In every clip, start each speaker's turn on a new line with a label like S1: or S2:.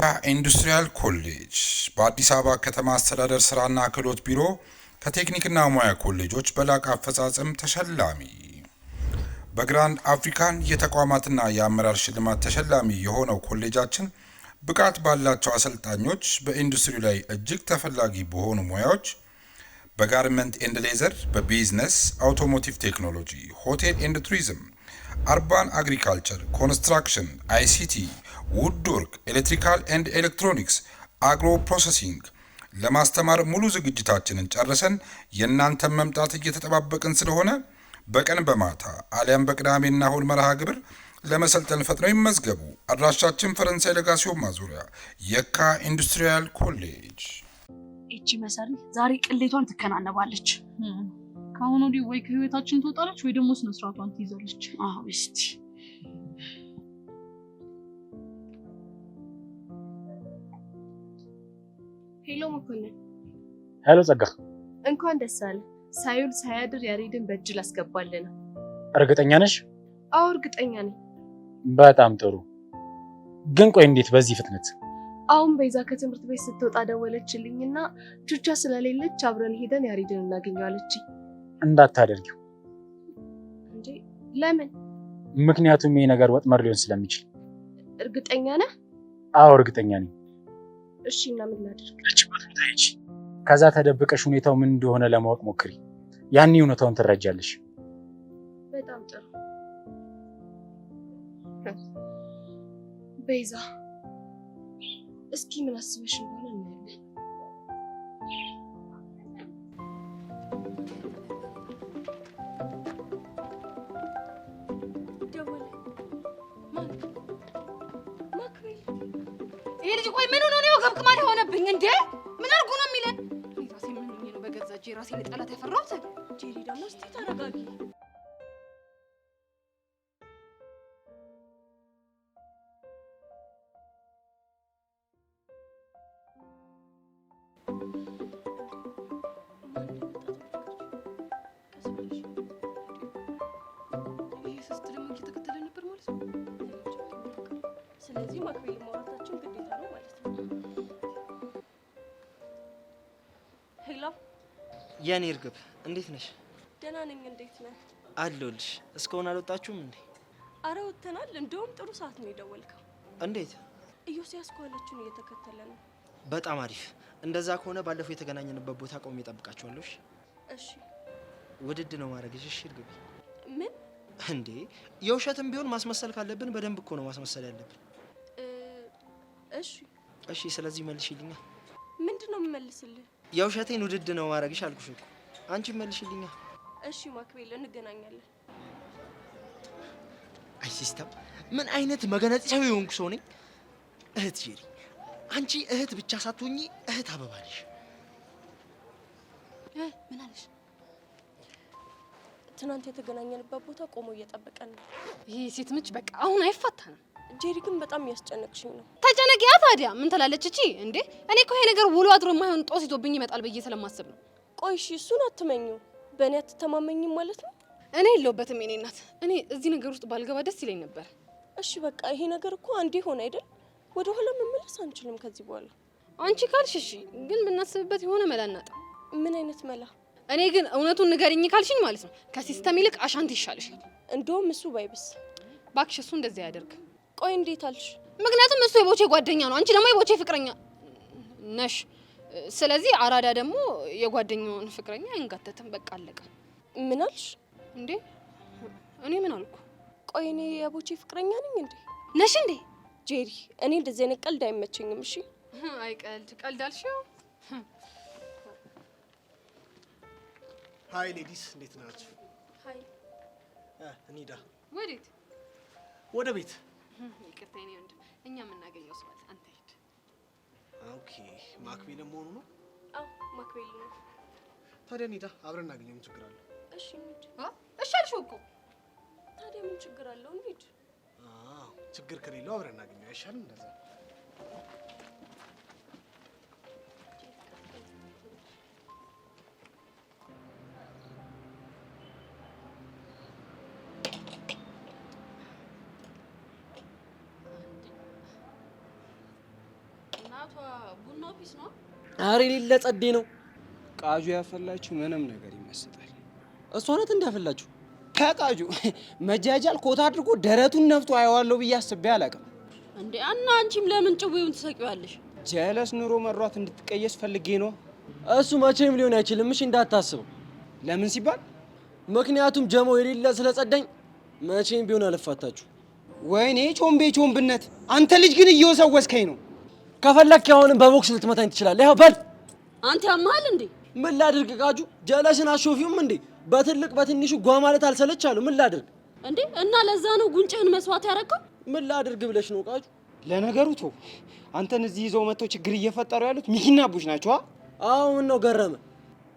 S1: የካ ኢንዱስትሪያል ኮሌጅ በአዲስ አበባ ከተማ አስተዳደር ስራና ክህሎት ቢሮ ከቴክኒክና ሙያ ኮሌጆች በላቀ አፈጻጸም ተሸላሚ። በግራንድ አፍሪካን የተቋማትና የአመራር ሽልማት ተሸላሚ የሆነው ኮሌጃችን ብቃት ባላቸው አሰልጣኞች በኢንዱስትሪ ላይ እጅግ ተፈላጊ በሆኑ ሙያዎች በጋርመንት ኤንድ ሌዘር፣ በቢዝነስ፣ አውቶሞቲቭ ቴክኖሎጂ፣ ሆቴል ኤንድ ቱሪዝም፣ አርባን አግሪካልቸር፣ ኮንስትራክሽን፣ አይሲቲ፣ ውድወርክ፣ ኤሌክትሪካል ኤንድ ኤሌክትሮኒክስ፣ አግሮ ፕሮሰሲንግ ለማስተማር ሙሉ ዝግጅታችንን ጨርሰን የእናንተን መምጣት እየተጠባበቅን ስለሆነ በቀን በማታ አሊያም በቅዳሜና እሁድ መርሃ ግብር ለመሰልጠን ፈጥነው ይመዝገቡ። አድራሻችን ፈረንሳይ ለጋሲዮን ማዞሪያ የካ ኢንዱስትሪያል ኮሌጅ።
S2: እቺ መሰሪ ዛሬ ቅሌቷን ትከናነባለች።
S3: ካሁን ወዲህ ወይ ከህይወታችን ትወጣለች ወይ ደግሞ ስነ ስርዓቷን ትይዛለች።
S2: አዎ እስቲ
S4: ሄሎ መኮንን።
S5: ሄሎ ጸጋ።
S4: እንኳን ደስ አለ። ሳይውል ሳያድር ያሬድን በእጅ ላስገባልን።
S5: እርግጠኛ ነሽ?
S4: አዎ እርግጠኛ ነኝ።
S5: በጣም ጥሩ። ግን ቆይ እንዴት በዚህ ፍጥነት?
S4: አሁን ቤዛ ከትምህርት ቤት ስትወጣ ደወለችልኝና ቹቻ ስለሌለች አብረን ሄደን ያሬድን እናገኘዋለች።
S5: እንዳታደርጊው።
S4: እንዴ ለምን?
S5: ምክንያቱም ይሄ ነገር ወጥመድ ሊሆን ስለሚችል።
S4: እርግጠኛ ነህ?
S5: አዎ እርግጠኛ ነኝ።
S4: እሺ እና ምን ላድርግ?
S5: እችበት ቦታ ሂጂ። ከዛ ተደብቀሽ ሁኔታው ምን እንደሆነ ለማወቅ ሞክሪ። ያኔ እውነታውን ትረጃለሽ።
S4: በጣም ጥሩ። ቤዛ እስኪ ምን አስበሽ እንደሆነ እናያለን። ደወለ። ማን? ማክቤል።
S6: ይሄ ልጅ ቆይ ምን ሆኖ ነው ገብክማል የሆነብኝ እንዴ? ምን አርጉ ነው የሚለን? ራሴ ምን ሆኜ ነው በገዛ እጄ ራሴን ጠላት ያፈራሁት?
S4: ጄሪ ደግሞ እስቲ ተረጋጊ። ስለዚህ ማክቤል ማውራታችን ግዴታ ነው ማለት ነው። ሄሎ
S7: የኔ እርግብ እንዴት ነሽ?
S4: ደህና ነኝ። እንዴት ነህ?
S7: አለሁልሽ። እስካሁን አልወጣችሁም እንዴ?
S4: አረ ወጥተናል። እንደውም ጥሩ ሰዓት ነው የደወልከው።
S7: እንዴት?
S4: ኢዮስያስ ኳላችሁን እየተከተለ ነው።
S7: በጣም አሪፍ። እንደዛ ከሆነ ባለፈው የተገናኘንበት ቦታ ቆሜ እጠብቃችኋለሁ።
S4: እሺ።
S7: ውድድ ነው ማድረግሽ። እሺ እርግብ።
S4: ምን
S7: እንዴ? የውሸትም ቢሆን ማስመሰል ካለብን በደንብ እኮ ነው ማስመሰል ያለብን።
S4: እሺ
S7: እሺ። ስለዚህ መልሽልኛ።
S4: ምንድነው የምመልስልህ?
S7: የውሸቴን ውድድ ነው ማድረግሽ አልኩሽ እኮ። አንቺ መልሽልኛ።
S4: እሺ ማክቤል እንገናኛለን።
S7: አይ ሲስተም፣ ምን አይነት መገነጫዊ የሆንኩ ሰው ነኝ። እህት ጄሪ፣ አንቺ እህት ብቻ ሳትሆኚ እህት አበባ ነሽ።
S4: ምን አለሽ? ትናንት የተገናኘንበት ቦታ ቆሞ እየጠበቀን ነው።
S6: ይሄ ሴት ምች በቃ አሁን አይፋታንም።
S4: ጄሪ ግን በጣም ያስጨነቅሽኝ ነው።
S6: ተጨነቂያ ታዲያ ምን ትላለች እቺ እንዴ? እኔ እኮ ይሄ ነገር ውሎ አድሮ የማይሆን ጦስ ይዞብኝ ይመጣል ብዬ ስለማስብ ነው።
S4: ቆይ እሺ እሱን አትመኙ። በእኔ አትተማመኝም ማለት ነው?
S6: እኔ የለሁበትም የኔ እናት። እኔ እዚህ ነገር ውስጥ ባልገባ ደስ ይለኝ ነበር።
S4: እሺ በቃ ይሄ ነገር እኮ አንዴ ሆነ አይደል? ወደ ኋላ መመለስ አንችልም ከዚህ በኋላ።
S6: አንቺ ካልሽ እሺ፣ ግን ብናስብበት የሆነ መላ እናጣ።
S4: ምን አይነት መላ?
S6: እኔ ግን እውነቱን ንገሪኝ ካልሽኝ ማለት ነው ከሲስተም ይልቅ አሻንት ይሻልሻል።
S4: እንደውም እሱ ባይብስ።
S6: ባክሽ እሱ እንደዚህ ያደርግ።
S4: ቆይ እንዴት አልሽ?
S6: ምክንያቱም እሱ የቦቼ ጓደኛ ነው፣ አንቺ ደግሞ የቦቼ ፍቅረኛ ነሽ። ስለዚህ አራዳ ደግሞ የጓደኛውን ፍቅረኛ አይንጋተትም። በቃ አለቀ።
S4: ምን አልሽ
S6: እንዴ? እኔ ምን አልኩ?
S4: ቆይ እኔ የቦቼ ፍቅረኛ ነኝ እንዴ?
S6: ነሽ እንዴ?
S4: ጄሪ እኔ እንደዚህ አይነት ቀልድ አይመቸኝም። እሺ
S6: አይ ቀልድ አልሽው።
S8: ሃይ ሌዲስ፣ እንዴት ናችሁ?
S4: ሃይ።
S8: እንሂዳ።
S6: ወዴት?
S8: ወደ ቤት።
S6: ይቅርታ የኔ ወንድም፣ እኛ የምናገኘው ሰው አለ። አንተ ሂድ።
S8: ኦኬ። ማክቤል መሆኑ ነው?
S4: አዎ ማክቤል ነው።
S8: ታዲያ እንሂዳ፣ አብረን እናገኘው። ምን ችግር አለው?
S4: እሺ እንሂድ።
S6: እሺ አልሽው እኮ።
S4: ታዲያ ምን ችግር አለው? እንሂድ።
S8: ችግር ከሌለው አብረን እናገኘው አይሻልም? እንደዛ
S6: ቅባቷ ቡናው ፒስ ነው።
S9: አሬ ሌለ ጸዴ ነው። ቃጁ ያፈላችሁ ምንም ነገር ይመስጣል። እሷ ናት እንዳፈላችሁ። ከቃጁ መጃጃል ኮታ አድርጎ ደረቱን ነፍቶ አየዋለሁ ብዬ አስቤ አላውቅም።
S6: እንዴ እና አንቺም ለምን ጭዌውን ትሰቂዋለሽ?
S9: ጀለስ ኑሮ መሯት እንድትቀየስ ፈልጌ ነው። እሱ መቼም ሊሆን አይችልም። እሺ እንዳታስበው። ለምን ሲባል ምክንያቱም ጀሞ የሌለ ስለጸዳኝ መቼም ቢሆን አልፋታችሁ። ወይኔ ቾምቤ ቾምብነት! አንተ ልጅ ግን እየወሰወስከኝ ነው። ከፈለክ አሁንም በቦክስ ልትመታኝ ትችላለህ። ያው በል
S6: አንተ ያማል እንዴ?
S9: ምን ላድርግ ቃጁ? ጀለስን አሾፊውም እንዴ? በትልቅ በትንሹ ጓ ማለት አልሰለች አሉ። ምን ላድርግ
S6: እንዴ? እና ለዛ ነው ጉንጭህን መስዋዕት ያረከው?
S9: ምን ላድርግ ብለሽ ነው ቃጁ? ለነገሩ ተው። አንተን እዚህ ይዘው መጥተው ችግር እየፈጠሩ ያሉት ሚኪና አቡሽ ናቸው። አዎ ምን ነው ገረመ?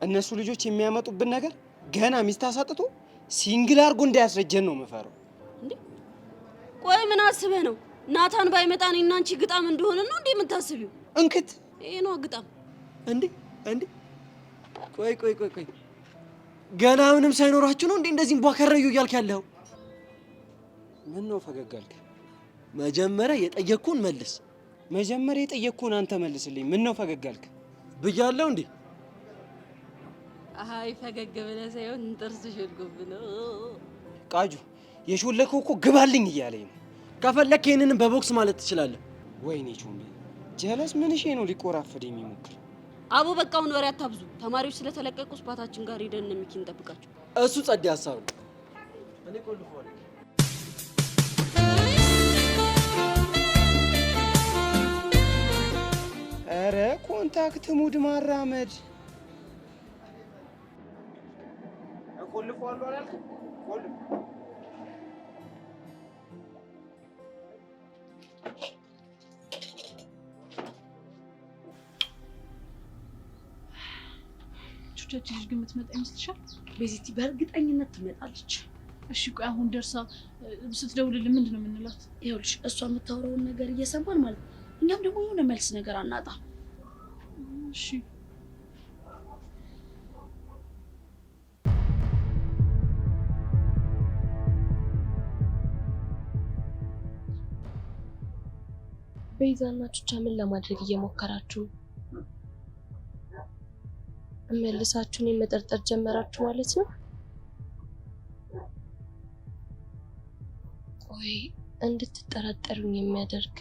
S9: እነሱ ልጆች የሚያመጡብን ነገር ገና ሚስት አሳጥቶ ሲንግል አድርጎ እንዳያስረጀን ነው የምፈራው። እንዴ
S6: ቆይ ምን አስበህ ነው? ናታን ባይመጣ እኔና አንቺ ግጣም እንደሆነ ነው እንዴ የምታስቢው?
S9: እንክት
S6: ይሄ ነው ግጣም።
S9: እንዴ እንዴ ቆይ ገና ምንም ሳይኖራችሁ ነው እንዴ እንደዚህ እንቧከረዩ እያልክ ያለው? ምን ነው ፈገግ አልክ? መጀመሪያ የጠየቅኩን መልስ። መጀመሪያ የጠየቅኩን አንተ መልስልኝ። ምን ነው ፈገግ አልክ ብያለሁ እንዴ?
S6: አይ ፈገግ ብለህ ሳይሆን ጥርስ ሸልጎብ ነው።
S9: ቃጁ የሾለከው እኮ ግባልኝ እያለኝ ነው። ከፈለክ ይሄንንም በቦክስ ማለት ትችላለህ። ወይኔ ቾምቤ ጀለስ ምን እሺ ነው ሊቆራፈድ የሚሞክር?
S6: አቦ በቃውን ወሬ አታብዙ። ተማሪዎች ስለተለቀቁ ስፓታችን ጋር ሄደን ሚኪን እንጠብቃቸው።
S9: እሱ ጸዴ ሀሳብ ነው። እኔ ቆልፈዋለሁ። ኧረ ኮንታክት ሙድ ማራመድ ቆልፈዋለሁ አላልክም? ቆልፍ
S3: ቹቻች ልጅ ግን የምትመጣ ይመስልሻል?
S2: ቤዚቲ በእርግጠኝነት ትመጣለች።
S3: እሺ ቆይ አሁን ደርሳ ስትደውልልን ምንድን ነው የምንላት?
S2: ይኸውልሽ እሷ የምታወራውን ነገር እየሰማን ማለት ነው። እኛም ደግሞ የሆነ መልስ ነገር አናጣ።
S3: እሺ
S4: ቤዛና ቹቻ ምን ለማድረግ እየሞከራችሁ? መልሳችሁን የመጠርጠር ጀመራችሁ ማለት ነው? ወይ እንድትጠራጠሩኝ የሚያደርግ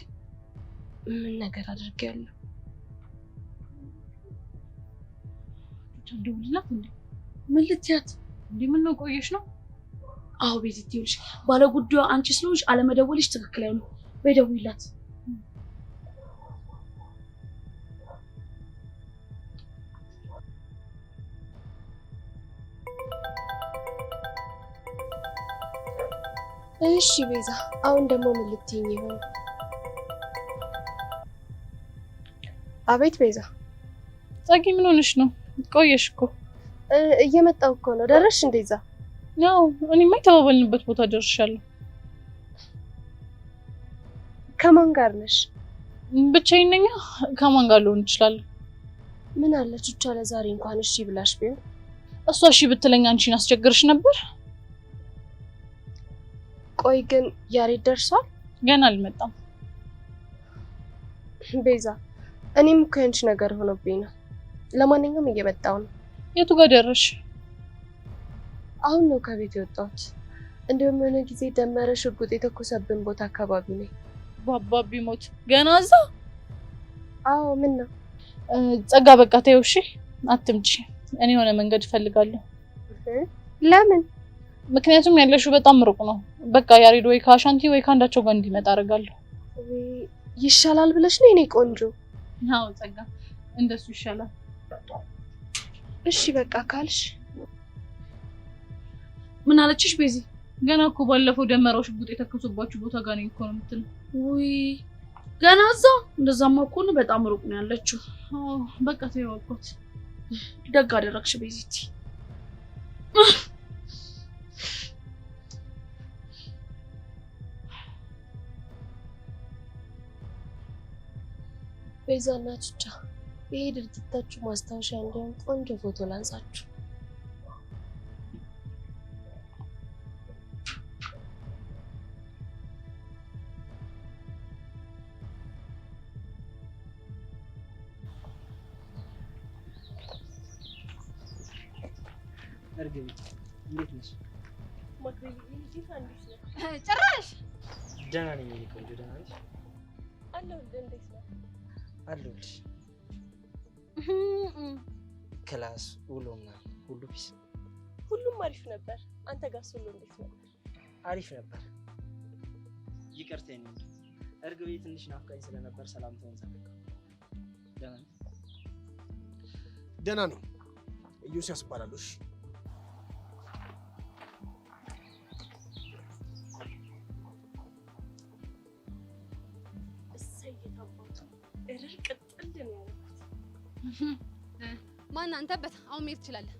S4: ምን ነገር አድርጌያለሁ?
S3: ደውልላት እንዴ?
S2: ምን ልትያት
S3: እንዴ? ምን ነው ቆየሽ ነው?
S2: አዎ ቤዚቲ ይኸውልሽ ባለ ጉዳዩ አንቺ ስለሆንሽ አለመደወልሽ ትክክል አይሆንም። ወይ ደውይላት።
S4: እሺ ቤዛ አሁን ደግሞ ምን ልትይኝ ይሆን? አቤት ቤዛ።
S3: ጸጊ ምን ሆነሽ ነው? ቆየሽ እኮ።
S4: እየመጣሁ እኮ ነው። ደረስሽ እንደዛ?
S3: ያው እኔማ የተባባልንበት ቦታ ደርሻለሁ።
S4: ከማን ጋር ነሽ?
S3: ብቻዬን ነኝ። ከማን ጋር ልሆን እችላለሁ?
S4: ምን አለ ቹቻ ለዛሬ እንኳን እሺ ብላሽ ቢሆን።
S3: እሷ እሺ ብትለኝ አንቺን አስቸግርሽ ነበር?
S4: ቆይ ግን ያሬድ ደርሷል?
S3: ገና አልመጣም።
S4: ቤዛ እኔም እኮ ያንቺ ነገር ሆኖብኝ ነው። ለማንኛውም እየመጣሁ ነው።
S3: የቱ ጋር ደረሽ?
S4: አሁን ነው ከቤት የወጣሁት። እንደውም የሆነ ጊዜ ደመረ ሽጉጥ የተኮሰብን ቦታ አካባቢ ነኝ።
S3: ባባቢ ሞት ገና እዛ?
S4: አዎ ምን ነው?
S3: ጸጋ በቃ ተይው እሺ፣ አትምጪ። እኔ የሆነ መንገድ እፈልጋለሁ።
S4: ለምን?
S3: ምክንያቱም ያለሽው በጣም ሩቅ ነው። በቃ ያሬድ ወይ ከአሻንቲ ወይ ከአንዳቸው ጋር እንዲመጣ አደርጋለሁ።
S4: ይሻላል ብለሽ ነው የኔ ቆንጆ?
S3: አዎ ጸጋ፣ እንደሱ ይሻላል።
S4: እሺ በቃ ካልሽ።
S2: ምን አለችሽ ቤዚ?
S3: ገና እኮ ባለፈው ደመራው ሽጉጥ የተከሱባችሁ ቦታ ጋር ነኝ እኮ ነው የምትለው።
S2: ውይ ገና እዛ? እንደዛማ እኮ ነው በጣም ሩቅ ነው ያለችው።
S3: አዎ በቃ ተይው አልኳት።
S2: ደግ አደረግሽ ቤዚቲ።
S4: ቤዛና ቹቻ ይሄ ድርጊታችሁ ማስታወሻ እንዲሆን ቆንጆ ፎቶ ላንሳችሁ።
S9: እርግብ እንዴት ነሽ?
S4: ማክቤል እንዴት አንዲስ ነው?
S6: ጭራሽ
S9: ደህና ነኝ። እኔ ቆንጆ ደህና ነሽ?
S4: አለሁልህ። እንዴት ነው?
S9: አለሁልሽ። ክላስ ውሎ ምናምን ሁሉ ፒስ?
S4: ሁሉም አሪፍ ነበር። አንተ ጋር ሁሉ እንዴት ነበር?
S9: አሪፍ ነበር። ይቅርታ ነው እርግቤ ትንሽ ናፍቃኝ ስለነበር ሰላምታውን ሰጥተው። ደህና ነኝ?
S8: ደህና ነው። ኢዮስያስ እባላለሁ። እሺ
S4: እሰይታባቱ እርር ቅጥል ነው ያልኩት።
S6: ማን አንተበት? አሁን መሄድ ትችላለህ።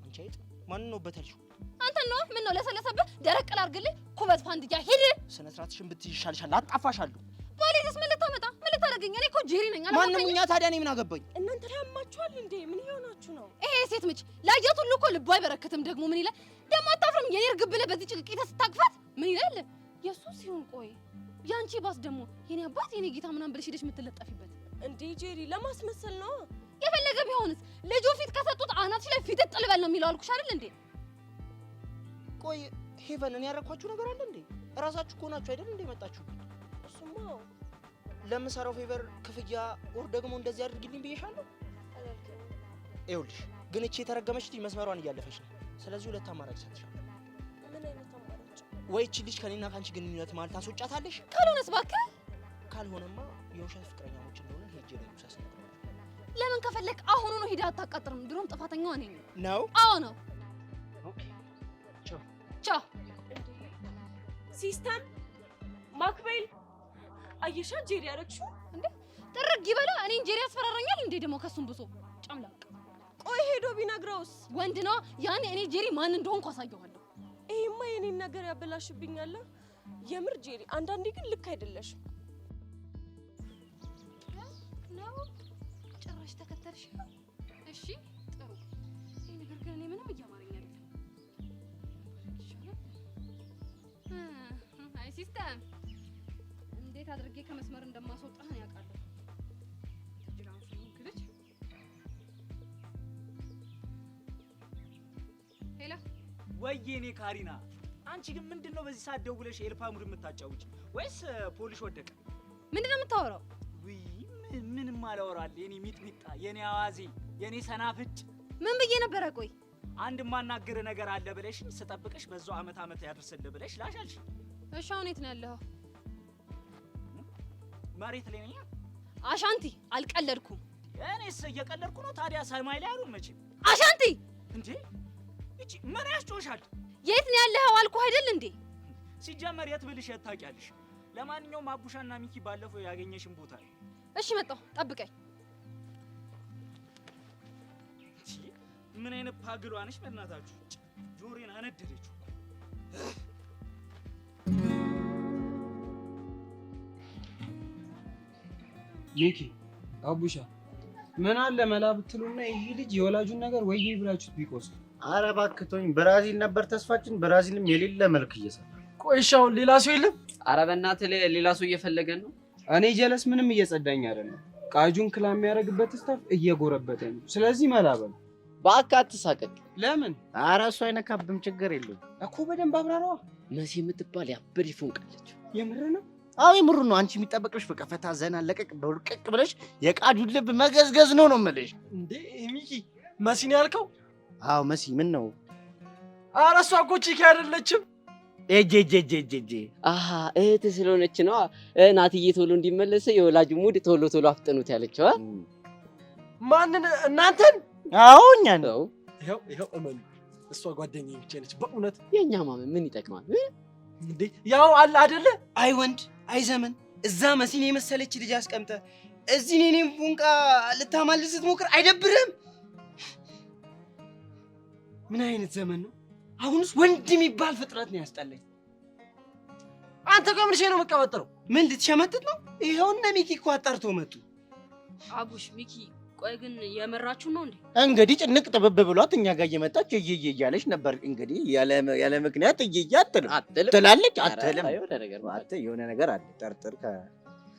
S7: አንቺ አይጥ ማን ነው በተልሽው?
S6: አንተ ነው ምን ነው ለሰለሰብህ? ደረቅ ላድርግልህ? ኩበት ፋንድያ ሂድ።
S7: ስነ ስርዓትሽን ብትይሻልሻል። አጣፋሻለሁ።
S6: ባሌስ ምን ልታመጣ? ምን ልታደርገኝ? እኔ እኮ ጄሪ ነኝ።
S7: ማንንም እኛ ታዲያ እኔ ምን አገባኝ?
S4: እናንተ ታማችኋል እንዴ? ምን ይሆናችሁ ነው?
S6: ይሄ ሴት ምች ላያት ሁሉ እኮ ልቧ አይበረከትም። ደግሞ ምን ይላል? ደግሞ አታፍርም? የኔ እርግብ ብለህ በዚህ ጭቅቂት ስታቅፋት ምን ይላል? የሱ ሲሆን ቆይ ያንቺ ባስ ደግሞ የኔ አባት የኔ ጌታ ምናምን ብለሽ ሄደሽ የምትለጠፊበት
S4: እንዴ? ጄሪ ለማስመሰል ነው።
S6: የፈለገ ቢሆንስ ልጁ ፊት ከሰጡት አናትሽ ላይ ፊት ጥልበል ነው የሚለው አልኩሽ አይደል እንዴ?
S7: ቆይ ሄቨን እኔ ያረኳችሁ ነገር አለ እንዴ? እራሳችሁ እኮ ናችሁ አይደል እንዴ መጣችሁ?
S4: እሱማ
S7: ለምሰራው ፌቨር ክፍያ ወር ደግሞ እንደዚህ አድርግልኝ ብዬሻለሁ። ይኸውልሽ ግን እቺ የተረገመች ልጅ መስመሯን እያለፈች ነው። ስለዚህ ሁለት አማራጭ ሰጥሻለሁ።
S4: ምን አይነት አማራጭ?
S7: ወይ እቺ ልጅ ከኔና ካንቺ ግንኙነት ማለት ታስወጫታለሽ።
S6: ካልሆነስ እባክህ።
S7: ካልሆነማ የውሸት ፍቅረኛሞች እንደሆነ ሄጄ ለዩሳስ ነው።
S6: ለምን ከፈለክ አሁኑ ነው ሄዳ አታቃጥርም? ድሮም ጥፋተኛዋ እኔ ነኝ።
S7: ነው?
S6: አዎ ነው።
S9: ኦኬ ቻው
S6: ቻው።
S4: ሲስተም ማክቤል አየሻ ጄሪ ያረግሽው
S6: እንዴ? ጥርግ ይበላ። እኔን ጄሪ ያስፈራራኛል እንዴ? ደግሞ ከሱም ብሶ ጨምላቅ።
S4: ቆይ ሄዶ ቢነግረውስ?
S6: ወንድ ነው ያኔ። እኔ ጄሪ ማን እንደሆንኩ አሳየዋለሁ።
S4: ይሄማ የኔን ነገር ያበላሽብኛል። የምር ጄሪ፣ አንዳንዴ ግን ልክ አይደለሽም።
S6: ነው ጭራሽ ተከተልሽ። እሺ ጥሩ። ይሄ ነገር ግን እኔ ምንም እያማረኝ አይደለም። አይ ሲስተም እንዴት አድርጌ ከመስመር እንደማስወጣህ ነው ያውቃለሁ። ትጅራን ፍንክልች ሄሎ
S10: ወይኔ ካሪና፣ አንቺ ግን ምንድነው በዚህ ሰዓት ደውለሽ የኤልፓ ሙድ የምታጫውች? ወይስ ፖሊሽ ወደቀ?
S6: ምንድነው የምታወራው?
S10: ውይ ምንም አላወራል። የኔ ሚጥሚጣ፣ የኔ አዋዜ፣ የኔ ሰናፍጭ።
S6: ምን ብዬ ነበረ? ቆይ
S10: አንድ ማናገር ነገር አለ ብለሽኝ ስጠብቅሽ በዛው አመት ያደርስልህ ብለሽ ላሻልሽ።
S6: እሺ አሁን የት ነው ያለኸው?
S10: መሬት ላይ ነኝ።
S6: አሻንቲ አልቀለድኩም።
S10: እኔስ እየቀለድኩ ነው። ታዲያ ሰማይ ላይ አሉን መቼ።
S6: አሻንቲ
S10: እንዴ እቺ ምን ያስጮሻል?
S6: የት ነው ያለኸው አልኩህ አይደል እንዴ?
S10: ሲጀመር የት ብልሽ የት ታውቂያለሽ? ለማንኛውም አቡሻና ሚኪ ባለፈው ያገኘሽን ቦታ ነው።
S6: እሺ መጣሁ፣ ጠብቀኝ።
S10: ምን አይነት ፓግሏ ነሽ በእናታችሁ? ጆሮዬን አነደደችው።
S9: ሚኪ አቡሻ ምን አለ መላ ብትሉና ይሄ ልጅ የወላጁን ነገር ወይ ብላችሁት ቢቆስ።
S11: አረ ባክቶኝ ብራዚል ነበር ተስፋችን። ብራዚልም የሌለ መልክ እየሰራ።
S9: ቆይሻው ሌላ ሰው የለም?
S12: አረ በእናትህ ሌላ ሰው እየፈለገን ነው።
S9: እኔ ጀለስ ምንም እየጸዳኝ አይደለም። ቃጁን ክላ የሚያደርግበት ስታፍ እየጎረበተ ነው። ስለዚህ መላበል
S12: በአካ አትሳቀቅ።
S9: ለምን?
S11: አረ እሱ አይነካብም፣ ችግር የለውም
S9: እኮ በደንብ አብራራዋ።
S12: መሲ የምትባል ያብር ይፎንቃለች።
S9: የምር ነው?
S11: አዎ የምር ነው። አንቺ የሚጠበቅሽ በቃ ፈታ ዘና ለቀቅ በውርቀቅ ብለሽ የቃጁን ልብ መገዝገዝ ነው የምልሽ።
S9: እንዴ ሚኪ መሲን ያልከው?
S11: አዎ መሲ ምን ነው?
S9: አረ እሷ እኮ ቺኪ አይደለችም።
S11: ኤጄጄጄጄጄ
S12: አሃ እህት ስለሆነች ነው ናትዬ ቶሎ እንዲመለስ የወላጁ ሙድ ቶሎ አፍጥኑት ያለችው።
S9: ማንን? እናንተን?
S11: አዎ እኛን
S12: ነው።
S9: ይኸው እመኑ፣ እሷ ጓደኛዬ ብቻ ነች። በእውነት
S12: የኛ ማመን ምን ይጠቅማል
S9: እንዴ? ያው አለ አይደለ? አይ ወንድ አይ ዘመን። እዛ መሲን የመሰለች ልጅ አስቀምጠ እዚህ እኔም ፉንቃ ልታማልስ ስትሞክር አይደብርም? ምን አይነት ዘመን ነው? አሁንስ ወንድ የሚባል ፍጥረት ነው ያስጠላኝ። አንተ ከምንሽ ነው መቀበጥረው? ምን ልትሸመጥጥ ነው? ይሄውና ሚኪ እኮ አጣርቶ መጡ።
S2: አቡሽ ሚኪ፣ ቆይ ግን የመራችሁ ነው እንዴ?
S11: እንግዲህ ጭንቅ ጥብብ ብሏት እኛ ጋር እየመጣች እየየ እያለች ነበር። እንግዲህ ያለ ምክንያት እየየ ትላለች። አትልም። የሆነ ነገር አለ ጠርጥር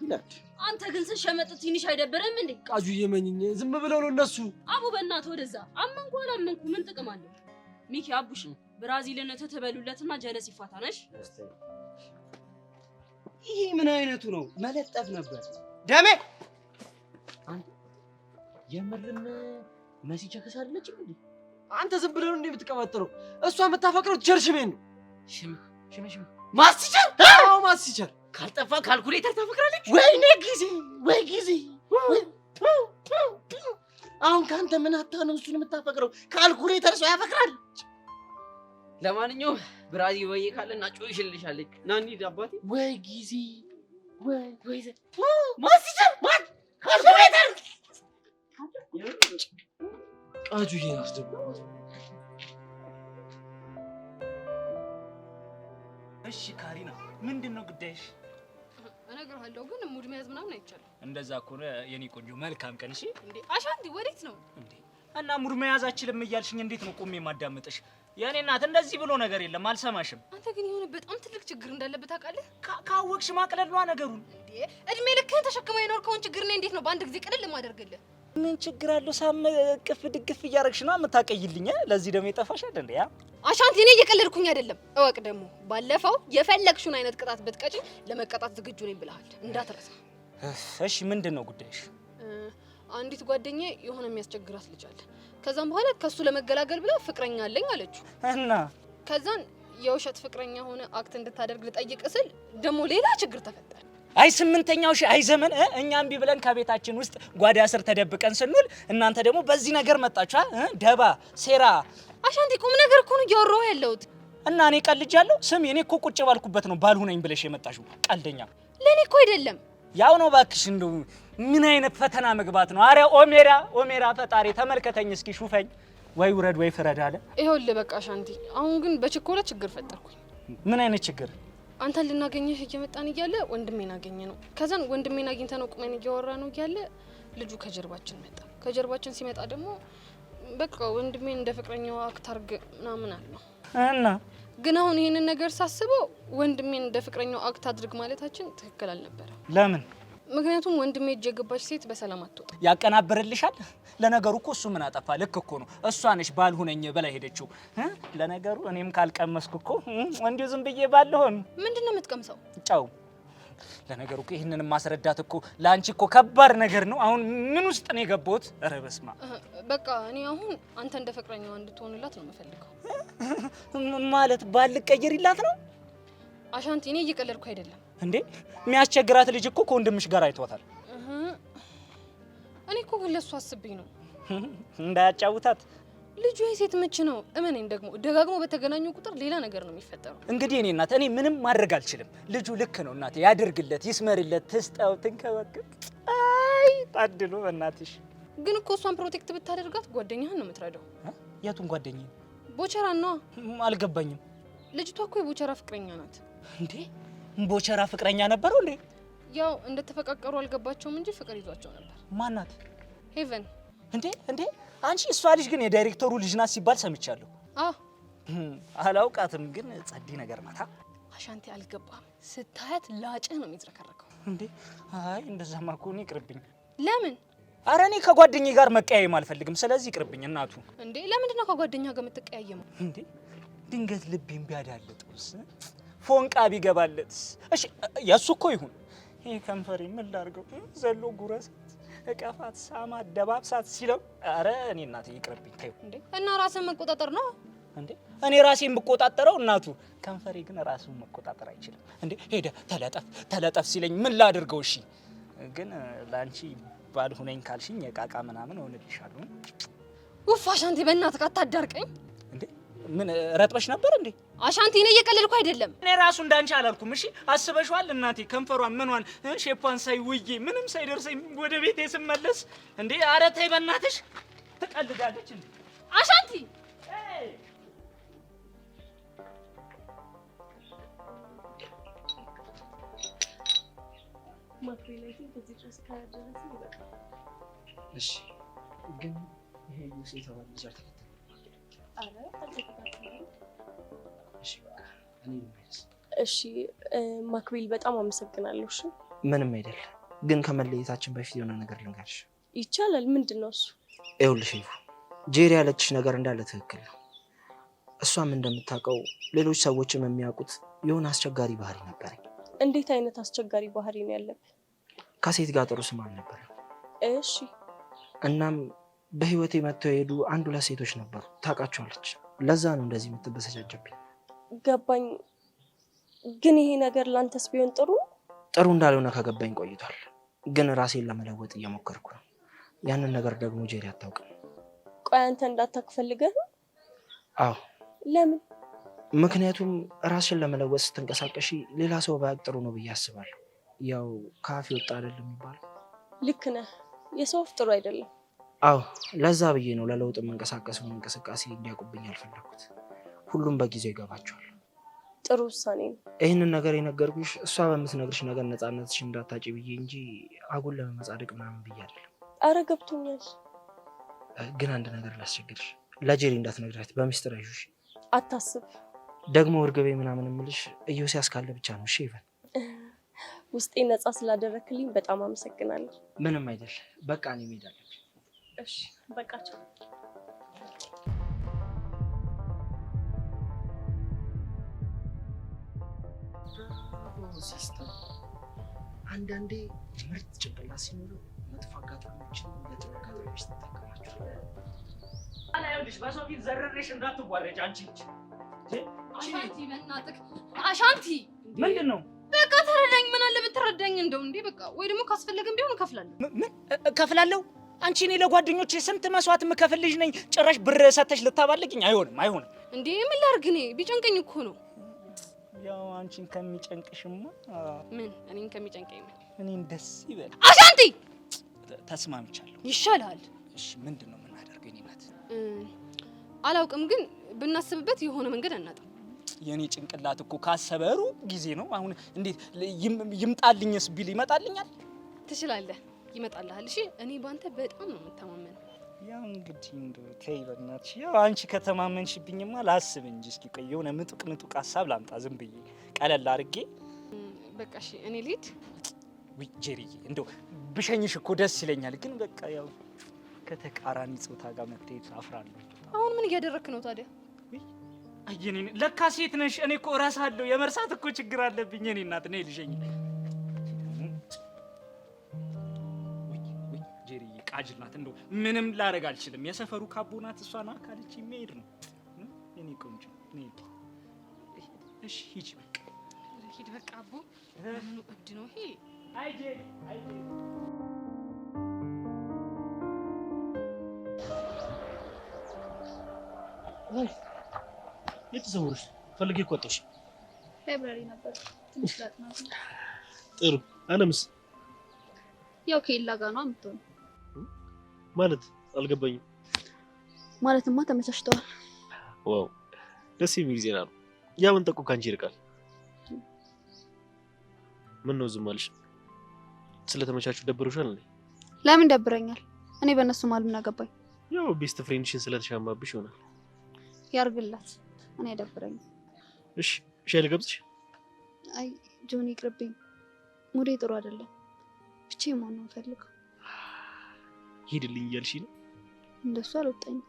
S11: ይላል።
S2: አንተ ግን ስትሸመጥ ትንሽ አይደብርም እንዴ?
S9: ቃጁ እየመኝኝ ዝም ብለው ነው እነሱ።
S2: አቡ በእናትህ ወደዛ። አመንኩ አላመንኩ ምን ጥቅም አለው?
S13: ሚኪ አቡሽ ብራዚልን ተተበሉለትና ጀለስ ይፋታነሽ።
S9: ይሄ ምን አይነቱ ነው? መለጠፍ ነበር ደሜ። የምርም መሲ ቸከስ አይደለች እንዴ? አንተ ዝም ብለህ ነው እንዴ የምትቀባጥረው? እሷ የምታፈቅረው ቸርሽሜን ነው። ሽም ማስቲቸር? አዎ ማስቲቸር።
S12: ካልጠፋ ካልኩሌተር ታፈቅራለች።
S9: ወይኔ ጊዜ ወይ ጊዜ። አሁን ካንተ ምን አታ ነው እሱን የምታፈቅረው? ካልኩሌተር ሰው ያፈቅራል።
S12: ለማንኛውም ብራዚል ወይ ካለና ጮይሽልሻለች። ና እንሂድ አባቴ።
S9: ወይ ጊዜ ወይ
S12: ማስቲቸር ማን ካልኩሌተር
S9: አጁ ይራስ ደግሞ።
S10: እሺ ካሪና ምንድነው ጉዳይሽ?
S6: እነግርሃለሁ ግን ሙድ መያዝ ምናምን አይቻልም።
S10: እንደዛ ከሆነ የኔ ቆንጆ መልካም ቀን። እሺ
S6: እንዴ አሻንቲ ወዴት ነው
S10: እንዴ? እና ሙድ መያዝ አችልም እያልሽኝ እንዴት ነው ቆሜ ማዳመጥሽ? የኔ እናት እንደዚህ ብሎ ነገር የለም አልሰማሽም።
S6: አንተ ግን የሆነ በጣም ትልቅ ችግር እንዳለበት ታውቃለህ?
S10: ካወቅሽ ማቅለሏ ነገሩን።
S6: እንዴ እድሜ ልክህን ተሸክመህ የኖርከውን ችግር እኔ እንዴት ነው በአንድ ጊዜ ቅልል ማደርግልህ?
S10: ምን ችግር አለው? ሳም ቅፍ ድግፍ እያረግሽ ነው የምታቀይልኝ። ለዚህ ደግሞ የጠፋሻል እንዴ? ያ
S6: አሻንቲ እኔ እየቀለድኩኝ አይደለም። እወቅ ደግሞ ባለፈው የፈለግሽውን አይነት ቅጣት ብትቀጪኝ ለመቀጣት ዝግጁ ነኝ ብለሃል እንዳትረሳ።
S10: እሺ ምንድነው ጉዳይሽ?
S6: አንዲት ጓደኛዬ የሆነ የሚያስቸግራት ልጅ አለ። ከዛም በኋላ ከሱ ለመገላገል ብላ ፍቅረኛ አለኝ አለችው
S10: እና
S6: ከዛን የውሸት ፍቅረኛ ሆነ አክት እንድታደርግ ልጠይቅ ስል ደግሞ ሌላ ችግር ተፈጠረ።
S10: አይ ስምንተኛው ሺህ አይ ዘመን እኛም ቢብለን ከቤታችን ውስጥ ጓዳ ስር ተደብቀን ስንል እናንተ ደግሞ በዚህ ነገር መጣችሁ። ደባ ሴራ።
S6: አሻንቲ ቁም ነገር እኮ ነው እያወራሁ ያለሁት።
S10: እና እኔ ቀልጃለሁ? ስም እኔ እኮ ቁጭ ባልኩበት ነው ባልሁነኝ ብለሽ የመጣሽው ቀልደኛ።
S6: ለኔ እኮ አይደለም
S10: ያው ነው ባክሽ። እንደው ምን አይነት ፈተና መግባት ነው? አረ ኦሜራ ፈጣሪ ተመልከተኝ እስኪ ሹፈኝ። ወይ ውረድ ወይ ፍረድ አለ።
S6: ይኸውልህ በቃ አሻንቲ፣ አሁን ግን በችኮላ ችግር ፈጠርኩኝ።
S10: ምን አይነት ችግር?
S6: አንተን ልናገኘህ እየመጣን እያለ ወንድሜን አገኘ ነው። ከዛን ወንድሜን አግኝተ ነው ቁመን እያወራ ነው እያለ ልጁ ከጀርባችን መጣ። ከጀርባችን ሲመጣ ደግሞ በቃ ወንድሜን እንደ ፍቅረኛው አክት አድርግ ምናምን አለው።
S10: እና
S6: ግን አሁን ይሄንን ነገር ሳስበው ወንድሜን እንደ ፍቅረኛው አክት አድርግ ማለታችን ትክክል አልነበረ።
S10: ለምን?
S6: ምክንያቱም ወንድሜ እጅ የገባች ሴት በሰላም አትወጣ።
S10: ያቀናብርልሻል። ለነገሩ እኮ እሱ ምን አጠፋ? ልክ እኮ ነው። እሷ ነሽ ባልሁነኝ በላ ሄደችው። ለነገሩ እኔም ካልቀመስኩ እኮ እንዲሁ ዝም ብዬ ባልሆን።
S6: ምንድነው የምትቀምሰው?
S10: ጫው። ለነገሩ እኮ ይሄንን ማስረዳት እኮ ላንቺ እኮ ከባድ ነገር ነው። አሁን ምን ውስጥ ነው የገባሁት? ኧረ በስመ አብ።
S6: በቃ እኔ አሁን አንተ እንደ ፍቅረኛዋ እንድትሆንላት ነው የምፈልገው።
S10: ማለት ባልቀየርላት ነው?
S6: አሻንቲ እኔ እየቀለድኩ አይደለም
S10: እንዴ። የሚያስቸግራት ልጅ እኮ ከወንድምሽ ጋር አይቷታል።
S6: እኔ እኮ ግን ለሱ አስብኝ ነው
S10: እንዳያጫውታት።
S6: ልጁ የሴት ምች ነው። እመኔን ደግሞ ደጋግሞ በተገናኙ ቁጥር ሌላ ነገር ነው የሚፈጠረው።
S10: እንግዲህ እኔ እናት እኔ ምንም ማድረግ አልችልም። ልጁ ልክ ነው እናቴ። ያድርግለት፣ ይስመርለት፣ ትስጠው፣ ትንከባከብ። አይ ታድሎ በእናትሽ።
S6: ግን እኮ እሷን ፕሮቴክት ብታደርጋት ጓደኛህን ነው የምትረዳው።
S10: የቱን ጓደኛ?
S6: ቦቸራ ነው።
S10: አልገባኝም።
S6: ልጅቷ እኮ የቦቸራ ፍቅረኛ ናት።
S10: እንዴ ቦቸራ ፍቅረኛ ነበረው እንዴ?
S6: ያው እንደተፈቃቀሩ አልገባቸውም እንጂ ፍቅር ይዟቸው ነበር።
S10: ማናት?
S6: ሄቨን።
S10: እንዴ አንቺ እሷ ልጅ ግን የዳይሬክተሩ ልጅ ናት ሲባል ሰምቻለሁ። አላውቃትም ግን ጸዲ ነገር ናት።
S6: አሻንቲ አልገባም። ስታያት ላጭህ ነው የሚዝረከረከው።
S10: እንዴ አይ እንደዛማ እኮ እኔ ይቅርብኝ።
S6: ለምን?
S10: ኧረ እኔ ከጓደኛዬ ጋር መቀያየም አልፈልግም። ስለዚህ ይቅርብኝ እናቱ።
S6: እንዴ ለምንድን ነው ከጓደኛ ጋር የምትቀያየመው?
S10: እንዴ ድንገት ልቤን ቢያዳልጥስ? ፎንቃ ቢገባለትስ? እሺ የሱ እኮ ይሁን። ይሄ ከንፈሬ ምን ላድርገው? ዘሎ ጉረሳት፣ እቀፋት፣ ሳማት፣ ደባብሳት ሲለው ኧረ እኔ እናቴ ይቅርብኝ። ተይው።
S6: እንዴ እና ራስን መቆጣጠር ነው
S10: እንዴ? እኔ ራሴን ብቆጣጠረው እናቱ፣ ከንፈሬ ግን ራሱን መቆጣጠር አይችልም። እንዴ ሄደ ተለጠፍ ሲለኝ ምን ላድርገው? እሺ ግን ላንቺ ባልሁነኝ ካልሽኝ የቃቃ ምናምን ሆነልሻለሁ።
S6: ውፍ አሻንቲ በእናትህ አታዳርቀኝ።
S10: እንዴ ምን ረጥበሽ ነበር እንዴ?
S6: አሻንቲ እኔ እየቀለድኩ አይደለም።
S10: እኔ ራሱ እንዳንቺ አላልኩም። እሺ አስበሽዋል እናቴ? ከንፈሯን ምኗን ሼፓን ሳይ ውዬ ምንም ሳይደርሰኝ ወደ ቤቴ ስመለስ እንዴ ኧረ ተይ በእናትሽ። ትቀልዳለች እንዴ
S6: አሻንቲ?
S9: እሺ ግን ይሄ ዩስ የተባለ ልጅ አልተከተለም። እሺ በቃ እኔ ልመለስ።
S4: እሺ ማክቤል በጣም አመሰግናለሁ። እሺ
S7: ምንም አይደል። ግን ከመለየታችን በፊት የሆነ ነገር ልንገርሽ።
S4: ይቻላል? ምንድን ነው እሱ?
S7: ይኸውልሽ ጄሪ ያለችሽ ነገር እንዳለ ትክክል ነው። እሷም እንደምታውቀው ሌሎች ሰዎችም የሚያውቁት የሆነ አስቸጋሪ ባህሪ ነበረኝ።
S4: እንዴት አይነት አስቸጋሪ ባህሪ ነው ያለብህ?
S7: ከሴት ጋር ጥሩ ስም አልነበረም።
S4: እሺ።
S7: እናም በህይወቴ መጥተው የሄዱ 1-2 ሴቶች ነበሩ፣ ታውቃቸዋለች። ለዛ ነው እንደዚህ የምትበሰጫጀብኝ።
S4: ገባኝ። ግን ይሄ ነገር ላንተስ ቢሆን
S7: ጥሩ እንዳልሆነ ከገባኝ ቆይቷል። ግን ራሴን ለመለወጥ እየሞከርኩ ነው። ያንን ነገር ደግሞ ጄሪ አታውቅም።
S4: ቆይ አንተ እንዳታውቅ ፈልገህ?
S7: አዎ።
S4: ለምን?
S7: ምክንያቱም ራስሽን ለመለወጥ ስትንቀሳቀሺ ሌላ ሰው ባያውቅ ጥሩ ነው ብዬ አስባለሁ። ያው ከአፍ ወጣ አይደለም የሚባለው።
S4: ልክ ነህ። የሰው አፍ ጥሩ አይደለም።
S7: አዎ፣ ለዛ ብዬ ነው ለለውጥ የምንቀሳቀሰውን እንቅስቃሴ እንዲያውቁብኝ ያልፈለኩት። ሁሉም በጊዜው ይገባቸዋል።
S4: ጥሩ ውሳኔ ነው።
S7: ይህንን ነገር የነገርኩሽ እሷ በምትነግርሽ ነገር ነፃነትሽን እንዳታጪ ብዬ እንጂ አጉል ለመመጻደቅ ምናምን ብዬ አይደለም።
S4: አረ ገብቶኛል።
S7: ግን አንድ ነገር ላስቸግርሽ፣ ለጄሪ እንዳትነግራት በሚስጥር አይሹሽ።
S4: አታስብ።
S7: ደግሞ እርግቤ ምናምን የምልሽ ኢዮስያስ ካለ ብቻ ነው። እሺ ይበል።
S4: ውስጤ ነፃ ስላደረክልኝ በጣም አመሰግናለሁ።
S7: ምንም አይደል። በቃ እኔ መሄድ አለብኝ።
S4: እሺ በቃቸው።
S7: ሲስተም አንዳንዴ ምርጥ ጭንቅላት ሲኖረው መጥፎ አጋጣሚዎችን ለጥሩ አጋጣሚዎች ትጠቀማቸዋለህ።
S10: አላየሁልሽ በሰው ፊት ዘረረሽ እንዳትዋረጅ አንቺ ልጅ።
S6: አሻንቲ በእናትህ አሻንቲ፣
S10: ምንድን ነው?
S6: በቃ ተረዳኝ። ምን አለ ብትረዳኝ እንደው እንዴ። በቃ ወይ ደግሞ ካስፈለገም ቢሆን እከፍላለሁ።
S10: ምን እከፍላለሁ? አንቺ እኔ ለጓደኞቼ ስንት መስዋዕት የምከፍል ልጅ ነኝ። ጭራሽ ብር ሰተሽ ልታባልግኝ? አይሆንም።
S6: እንዴ ምን ላድርግ? እኔ ቢጨንቀኝ እኮ ነው።
S10: ያው አንቺን ከሚጨንቅሽማ
S6: እኔን ከሚጨንቀኝ
S10: እኔን ደስ ይበል።
S6: አሻንቲ
S10: ተስማምቻለሁ።
S6: ይሻላል።
S10: እሺ ምንድን ነው የምናደርገው? እኔ ናት
S6: አላውቅም፣ ግን ብናስብበት የሆነ መንገድ አናጣም።
S10: የኔ ጭንቅላት እኮ ካሰበሩ ጊዜ ነው። አሁን እንዴት ይምጣልኝስ ቢል ይመጣልኛል?
S6: ትችላለህ፣ ይመጣልሃል። እሺ እኔ ባንተ በጣም ነው የምተማመነው።
S10: ያው እንግዲህ እንደው ተይ በእናትሽ። ያው አንቺ ከተማመንሽብኝማ ላስብ እንጂ እስኪ ቆይ የሆነ ምጡቅ ሀሳብ ላምጣ ዝም ብዬ ቀለል አድርጌ።
S6: በቃ እሺ እኔ ልሂድ።
S10: ውይ ጄሪዬ፣ እንደው ብሸኝሽ እኮ ደስ ይለኛል፣ ግን በቃ ያው ከተቃራኒ ጾታ ጋር መታየት አፍራለሁ።
S6: አሁን ምን እያደረክ ነው ታዲያ?
S10: አየኔ ለካ ሴት ነሽ። እኔ እኮ እረሳለሁ። የመርሳት እኮ ችግር አለብኝ። እኔ እናት ነይ ልሸኝ። ወይ ጄሪዬ ቃጅል ናት። እንደው ምንም ላደርግ አልችልም። የሰፈሩ ካቦ ናት። እሷን አካልች የሚሄድ ነው። እኔ ቆንጆ ነይ። እሺ ሂጂ በቃ
S6: ሂድ በቃ። አቦ ምኑ እብድ ነው ይሄ?
S10: አይ ጄሪ
S14: የት ተሰውረሽ? ፈልጌ እኮ አጣሁሽ።
S2: ላይብራሪ ነበር ትንሽ ላጥና።
S14: ጥሩ። አለምስ?
S2: ያው ከሌላ ጋር ነው የምትሆነው።
S14: ማለት አልገባኝም።
S2: ማለትማ ተመቻችተዋል።
S14: ዋው ደስ የሚል ዜና ነው። ያ መንጠቁ ካንቺ ይርቃል። ምን ነው ዝም አልሽ? ስለተመቻችሁ ደብሮሻል እንዴ?
S2: ለምን ደብረኛል? እኔ በእነሱ ማል ምን አገባኝ?
S14: ያው ቤስት ፍሬንድሽን ስለተሻማብሽ ይሆናል።
S2: ያርግላት። እኔ አይደብረኝም።
S14: እሺ ሻይ ልጋብዝሽ?
S2: አይ ጆኒ ይቅርብኝ። ሙዴ ጥሩ አይደለም። ብቻዬን መሆን ነው የምፈልገው።
S14: ሂድልኝ እያልሽ ነው?
S2: እንደሱ አልወጣኝም።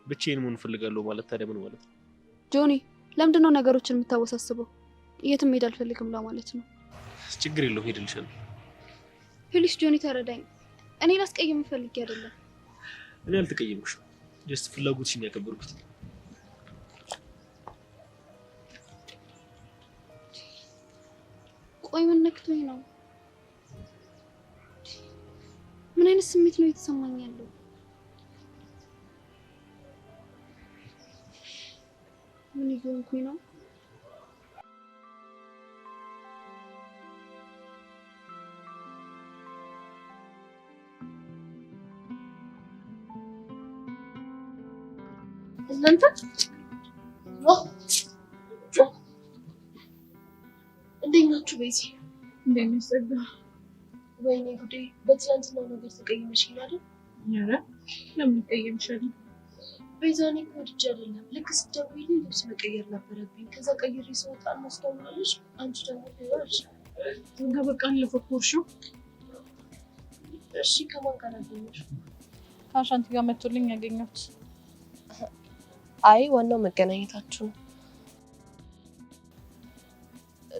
S14: ብቻዬን መሆን እፈልጋለሁ ማለት ታዲያ ምን ማለት ነው?
S2: ጆኒ ለምንድን ነው ነገሮችን የምታወሳስበው? የትም መሄድ አልፈልግም ለማለት ነው።
S14: ችግር የለውም ሄድልሻለሁ።
S2: ፕሊስ ጆኒ ተረዳኝ። እኔ ላስቀይም ፈልጌ አይደለም።
S14: እኔ አልተቀየምኩሽም። ጀስት ፍላጎትሽን ያከበርኩት።
S2: ቆይ ምን ነክቶኝ ነው? ምን አይነት ስሜት ነው የተሰማኝ ያለው? ምን እየሆንኩኝ ነው? እናንተ
S4: እንዴት ናችሁ? ቤዚ
S3: እንዴት ነሽ? ጸጋ።
S4: ወይኔ ጉዴ! በትናንትናው ነገር ተቀይመሽኝ አይደል?
S3: ኧረ ለምን እቀየምሻለሁ?
S4: ቤዛ እኔ እኮ ወድጄ አይደለም። ልክ ስትደውይልኝ ልብስ መቀየር ነበረብኝ። ከዛ ቀይሬ ስወጣ እናስተውላለች። አንቺ ደግሞ ይወርሽ
S3: ጸጋ። በቃ አለፈው እኮ እርሺው።
S4: እሺ ከማን ጋር አገኘሽ?
S3: ከአሻንቲ ጋር መጥቶልኝ ያገኘሁት።
S4: አይ ዋናው መገናኘታችሁ ነው።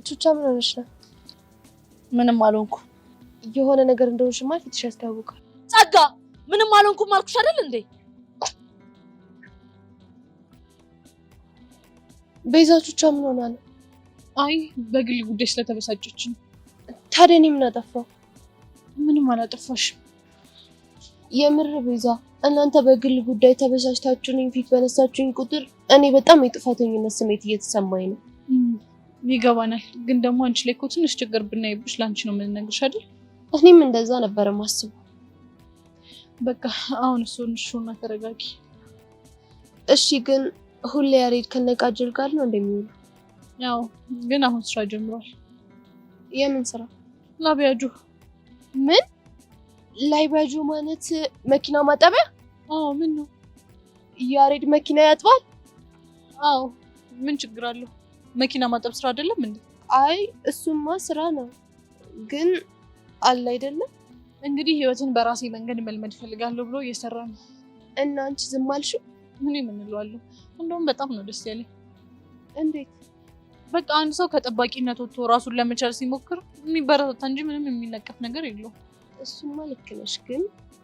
S4: ቹቻ ምን ሆነሽ ነው?
S2: ምንም አልሆንኩ።
S4: የሆነ ነገር እንደሆንሽማ ፊትሽ ያስታውቃል።
S2: ጸጋ ምንም አልሆንኩም አልኩሽ አይደል እንዴ?
S4: ቤዛ ቹቻ ምን ሆና ነው?
S3: አይ በግል ጉዳይ ስለተበሳጨች ነው።
S4: ታዲያ እኔ ምን አጠፋው?
S3: ምንም አላጠፋሽም።
S4: የምር ቤዛ እናንተ በግል ጉዳይ ተበሳጭታችሁኝ ፊት በነሳችሁኝ ቁጥር እኔ በጣም የጥፋተኝነት ስሜት እየተሰማኝ ነው።
S3: ይገባናል፣ ግን ደግሞ አንቺ ላይ እኮ ትንሽ ችግር ብናይብሽ ላንቺ ነው የምንነግርሽ አይደል?
S4: እኔም እንደዛ ነበር ማስበው።
S3: በቃ አሁን እሱና ተረጋጊ።
S4: እሺ ግን ሁሌ ያሬድ ከነቃጅል ጋር ነው እንደሚውሉ?
S3: ያው ግን አሁን ስራ ጀምሯል።
S4: የምን ስራ?
S3: ላቢያጁ።
S4: ምን ላቢያጁ ማለት መኪና ማጠቢያ?
S3: አዎ። ምን ነው
S4: ያሬድ መኪና ያጥባል?
S3: አዎ። ምን ችግር አለው? መኪና ማጠብ ስራ አይደለም እንዴ?
S4: አይ እሱማ ስራ ነው፣ ግን አለ አይደለም።
S3: እንግዲህ ህይወትን በራሴ መንገድ መልመድ ፈልጋለሁ ብሎ እየሰራ ነው።
S4: እና አንቺ ዝም አልሽው?
S3: ምን እምንለዋለሁ? እንደውም በጣም ነው ደስ ያለኝ።
S4: እንዴት?
S3: በቃ አንድ ሰው ከጠባቂነት ወጥቶ ራሱን ለመቻል ሲሞክር የሚበረታታ እንጂ ምንም የሚነቀፍ ነገር የለውም።
S4: እሱማ ልክ ነሽ፣ ግን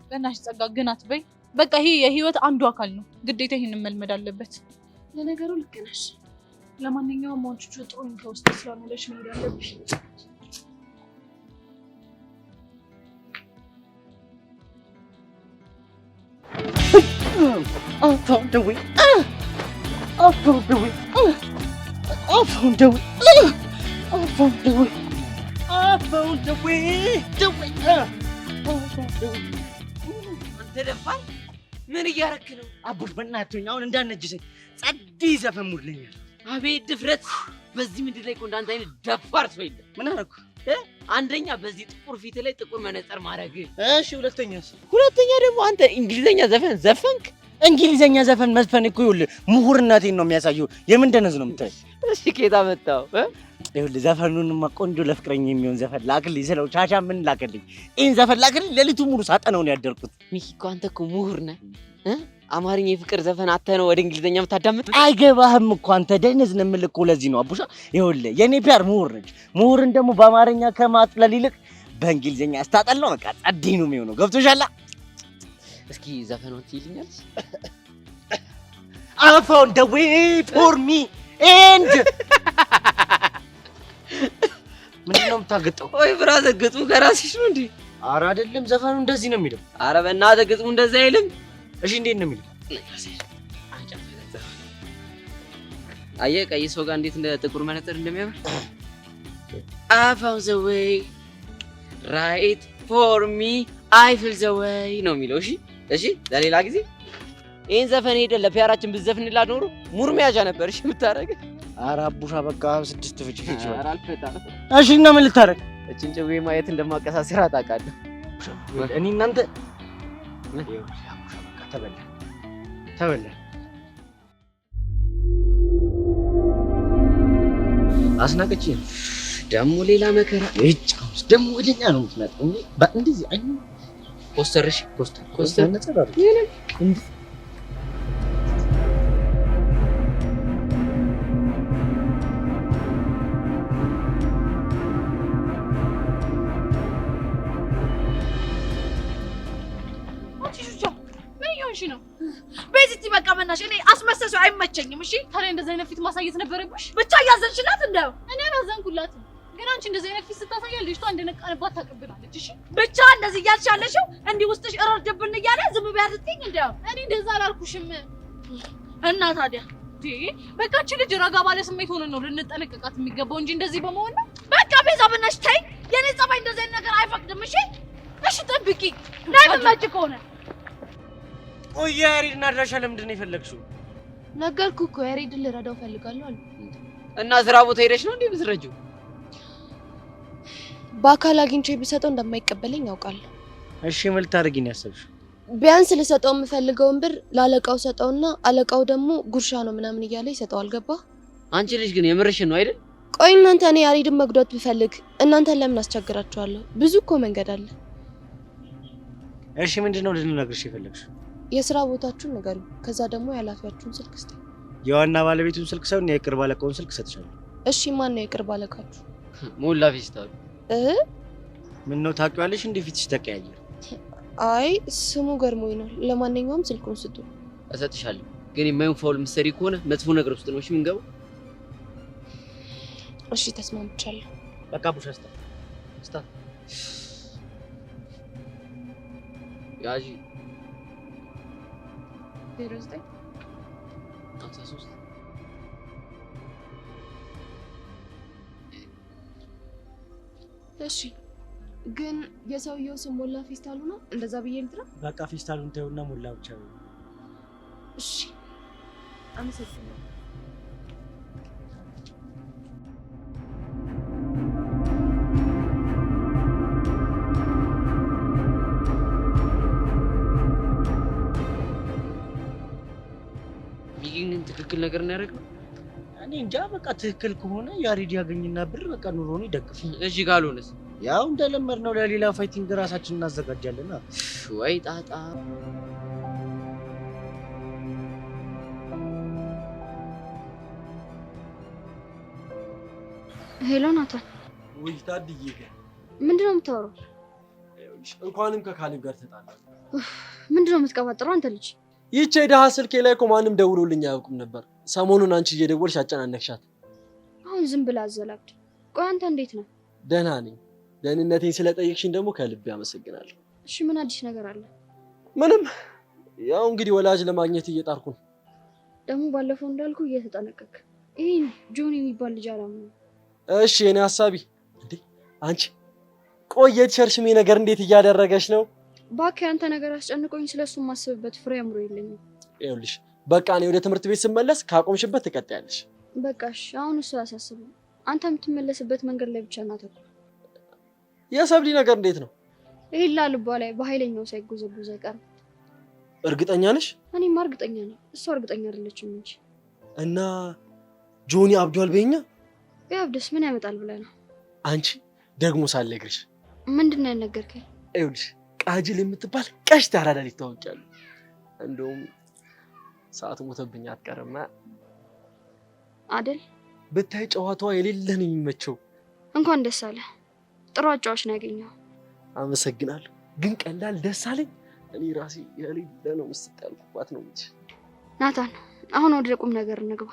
S3: በእናትሽ ጸጋ ግን አትበይ። በቃ ይሄ የህይወት አንዱ አካል ነው፣ ግዴታ ይሄንን መልመድ አለበት።
S4: ለነገሩ ልክ ነሽ።
S2: ለማንኛውም አንቺ ጥሩ ከውስጥ ስለሆነሽ መሄድ አለብሽ።
S11: I found the way. I found the way. I found the way. I found the way. I found the way. The way. I found the way.
S12: አንተ ደፋር ምን እያረክ ነው?
S11: አቡሽ በእናትህ አሁን እንዳነጅሰኝ ጸዲ ዘፈን ሙድለኛል።
S12: አቤት ድፍረት! በዚህ ምድር ላይ እኮ እንዳንተ አይነት ደፋር ሰው የለም።
S11: ምን አደረኩ?
S12: አንደኛ በዚህ ጥቁር ፊት ላይ ጥቁር መነጽር ማድረግ።
S11: እሺ ሁለተኛስ?
S12: ሁለተኛ ደግሞ አንተ እንግሊዘኛ ዘፈን ዘፈንክ።
S11: እንግሊዘኛ ዘፈን መዝፈን እኮ ይኸውልህ ምሁርነቴን ነው የሚያሳየው። የምን ደነዝ ነው የምታይ?
S12: እሺ ከየት አመጣው?
S11: ይኸውልህ ዘፈኑንማ ቆንጆ ለፍቅረኛ የሚሆን ዘፈን ላክልኝ ስለው ቻቻ ምን ላክልኝ? ይሄን ዘፈን ላክልኝ። ሌሊቱን ሙሉ ሳጠነው ነው ያደርኩት።
S12: ሚኪ እኮ አንተ እኮ ምሁር ነህ። አማርኛ የፍቅር ዘፈን አተህ ነው ወደ እንግሊዘኛ የምታዳምጥ?
S11: አይገባህም እኮ አንተ ደነዝ ነው የምልህ እኮ ለዚህ ነው አቡሻ። ይኸውልህ የኔ ፒያር ምሁር ነች። ምሁርን ደግሞ በአማርኛ ከማጥለል ይልቅ በእንግሊዘኛ ያስታጠል ነው። በቃ ጸዴ ነው የሚሆነው። ገብቶሻል?
S12: እስኪ ዘፈኑን ትይልኛለሽ?
S11: I found the way for me and ምንድን ነው የምታገጠው?
S12: ወይ ብራዘር ግጥሙ ከራስሽ ነው እንዴ?
S11: ኧረ አይደለም ዘፈኑ እንደዚህ ነው የሚለው።
S12: ኧረ በእናትህ ግጥሙ እንደዚህ አይልም።
S11: እሺ እንዴት ነው የሚለው?
S12: አየህ ቀይ ሰው ጋር እንዴት እንደ ጥቁር መነጽር እንደሚያምር። I found the way right for me I feel the way ነው የሚለው። እሺ እሺ፣ ለሌላ ጊዜ ይሄን ዘፈን ሄደህ ለፒያራችን ብትዘፍንላት ኖሮ ሙር መያዣ ነበር። እሺ የምታረግ?
S11: ኧረ አቡሻ በቃ 6 ፍጭ ፍጭ።
S12: ኧረ አልፈታም።
S11: እሺ እና ምን ልታረግ?
S12: እቺን ጭዌ ማየት እንደማቀሳሰር ታውቃለህ።
S11: እኔ እናንተ ተበላ ተበላ። አስናቀች
S12: ደግሞ ሌላ መከራ።
S11: እጫውስ ደግሞ ወደኛ ነው የምትመጣው እንዴ? እንደዚህ አይኑ
S12: ኮስተርሽ ኮስተር
S11: ነጸራ እንዴ?
S2: ነው ቤዚቲ በቃ መናሽ እኔ አስመሰሰው አይመቸኝም። እሺ ታዲያ እንደዚህ አይነት ፊት ማሳየት ነበረብሽ። ብቻ ያዘንሽላት እንደው እኔ አላዘንኩላት፣ ግን አንቺ እንደዚህ አይነት ፊት ስታሳያ ልጅቷ እንደነቃንባት ታቀብላለች። እሺ ብቻ እንደዚህ እያልሽ ያለሽው እንዲህ ውስጥሽ እረርድብን እያለ ዝም ቢያድርትኝ እንደው እኔ እንደዛ አላልኩሽም። እና ታዲያ በቃ እቺ ልጅ ረጋ ባለ ስሜት ሆነን ነው ልንጠነቀቃት የሚገባው እንጂ እንደዚህ በመሆን ነው። በቃ ቤዛ ብነሽ ተይ፣ የኔ ጸባይ እንደዚህ አይነት ነገር አይፈቅድም። እሺ እሺ ጠብቂ ናይ መማጭ ከሆነ
S11: ቆይ ያሬድን አድራሻ ለምንድን ነው የፈለግሽው?
S4: ነገርኩህ እኮ ያሬድን ልረዳው ፈልጋለሁ አለ።
S12: እና ስራ ቦታ ሄደሽ ነው እንዴ ብትረጂው?
S4: በአካል አግኝቼ ቢሰጠው እንደማይቀበለኝ ያውቃለሁ።
S11: እሺ ምን ልታደርጊ ነው ያሰብሽው?
S4: ቢያንስ ልሰጠው የምፈልገውን ብር ላለቃው ሰጠውና አለቃው ደግሞ ጉርሻ ነው ምናምን እያለ ይሰጠዋል። ገባህ?
S12: አንቺ ልጅ ግን የምርሽን ነው አይደል?
S4: ቆይ እናንተ እኔ ያሬድን መጉዳት ብፈልግ እናንተን ለምን አስቸግራችኋለሁ? ብዙ እኮ መንገድ አለ።
S11: እሺ ምንድነው ልነግርሽ የፈለግሽው?
S4: የስራ ቦታችሁን ንገሩኝ፣ ከዛ ደግሞ የኃላፊያችሁን ስልክ ስጠኝ።
S9: የዋና ባለቤቱን ስልክ ሳይሆን የቅርብ አለቃውን ስልክ ሰጥቻለሁ።
S4: እሺ ማን ነው የቅርብ አለቃችሁ?
S12: ሞላ ፌስታሉ።
S9: ምን ነው ታውቂዋለሽ? እንዴ ፊትሽ ተቀያየረ?
S4: አይ ስሙ ገርሞኝ ነው። ለማንኛውም ስልኩን ስጡ።
S12: እሰጥሻለሁ፣ ግን የማይሆን ፋውል ምሰሪ ከሆነ መጥፎ ነገር ውስጥ ነው እሺ የምንገባው።
S4: እሺ ተስማምቻለሁ።
S9: በቃ ቡሽ አስታ አስታ
S12: ያጂ
S4: 09
S12: 53
S4: እሺ ግን የሰውየው ስም ሞላ ፌስታሉ ነው? እንደዛ ብዬ ልጥራ?
S9: በቃ ፌስታሉን ተውና ሞላ ብቻ ነው።
S4: እሺ አመሰግናለሁ።
S12: ሚጊን ትክክል ነገር ነው ያደረገው።
S9: እኔ እንጃ። በቃ ትክክል ከሆነ ያሬድ ያገኝና ብር በቃ ኑሮን ይደግፍ።
S12: እሺ ካልሆነስ?
S9: ያው እንደለመድነው ለሌላ ፋይቲንግ ራሳችን እናዘጋጃለን።
S12: ወይ ጣጣ።
S6: ሄሎ ናታን።
S9: ወይ ታድዬ ጋር
S6: ምንድነው የምታወራው?
S9: እንኳንም ከካሌብ ጋር ተጣላ።
S6: ምንድነው የምትቀባጥረው አንተ ልጅ?
S9: ይህች የደሃ ስልኬ ላይ እኮ ማንም ደውሎልኝ አያውቅም ነበር። ሰሞኑን አንቺ እየደወልሽ አጨናነቅሻት።
S6: አሁን ዝም ብላ አዘላብድ። ቆይ አንተ እንዴት ነህ?
S9: ደህና ነኝ። ደህንነቴን ስለጠየቅሽኝ ደግሞ ከልቤ አመሰግናለሁ።
S6: እሺ ምን አዲስ ነገር አለ?
S9: ምንም። ያው እንግዲህ ወላጅ ለማግኘት እየጣርኩ ነው።
S6: ደግሞ ባለፈው እንዳልኩ እየተጠነቀቅ። ይሄን ጆን የሚባል ልጅ አላምነው።
S9: እሺ የኔ ሐሳቢ እንዴ አንቺ ቆየት ሸርሽሜ ነገር እንዴት እያደረገሽ ነው?
S6: እባክህ አንተ ነገር አስጨንቆኝ ስለሱ ማስብበት ፍሬ አምሮ የለኝም።
S9: ይኸውልሽ በቃ እኔ ወደ ትምህርት ቤት ስመለስ ካቆምሽበት ትቀጥያለሽ።
S6: በቃሽ አሁን እሱ አያሳስብም። አንተ የምትመለስበት መንገድ ላይ ብቻ እናተኩር።
S9: የሰብሊ ነገር እንዴት ነው?
S6: ይሄላ ልቧ ላይ በኃይለኛው ሳይጎዘጎዝ አይቀርም።
S9: እርግጠኛ ነሽ?
S6: እኔማ እርግጠኛ ነኝ። እሷ እርግጠኛ አይደለችም እንጂ።
S9: እና ጆኒ አብዷል በእኛ?
S6: ቢያብድስ ምን ያመጣል ብለህ ነው?
S9: አንቺ ደግሞ ሳልነግርሽ
S6: ምንድነው ያልነገርከኝ?
S9: ይኸውልሽ ቃጅል የምትባል ቀሽት አራዳ ልጅ ታውቂያለሽ። እንደውም ሰዓት ሞተብኝ አትቀርማ
S6: አይደል?
S9: ብታይ ጨዋታዋ የሌለ ነው የሚመቸው።
S6: እንኳን ደስ አለ። ጥሩ አጫዋች ነው ያገኘው።
S9: አመሰግናለሁ። ግን ቀላል ደስ አለኝ። እኔ ራሴ የሌለ ነው ምስጥ ያልኩባት ነው እንጂ።
S6: ናታን አሁን ወደ ቁም ነገር እንግባ።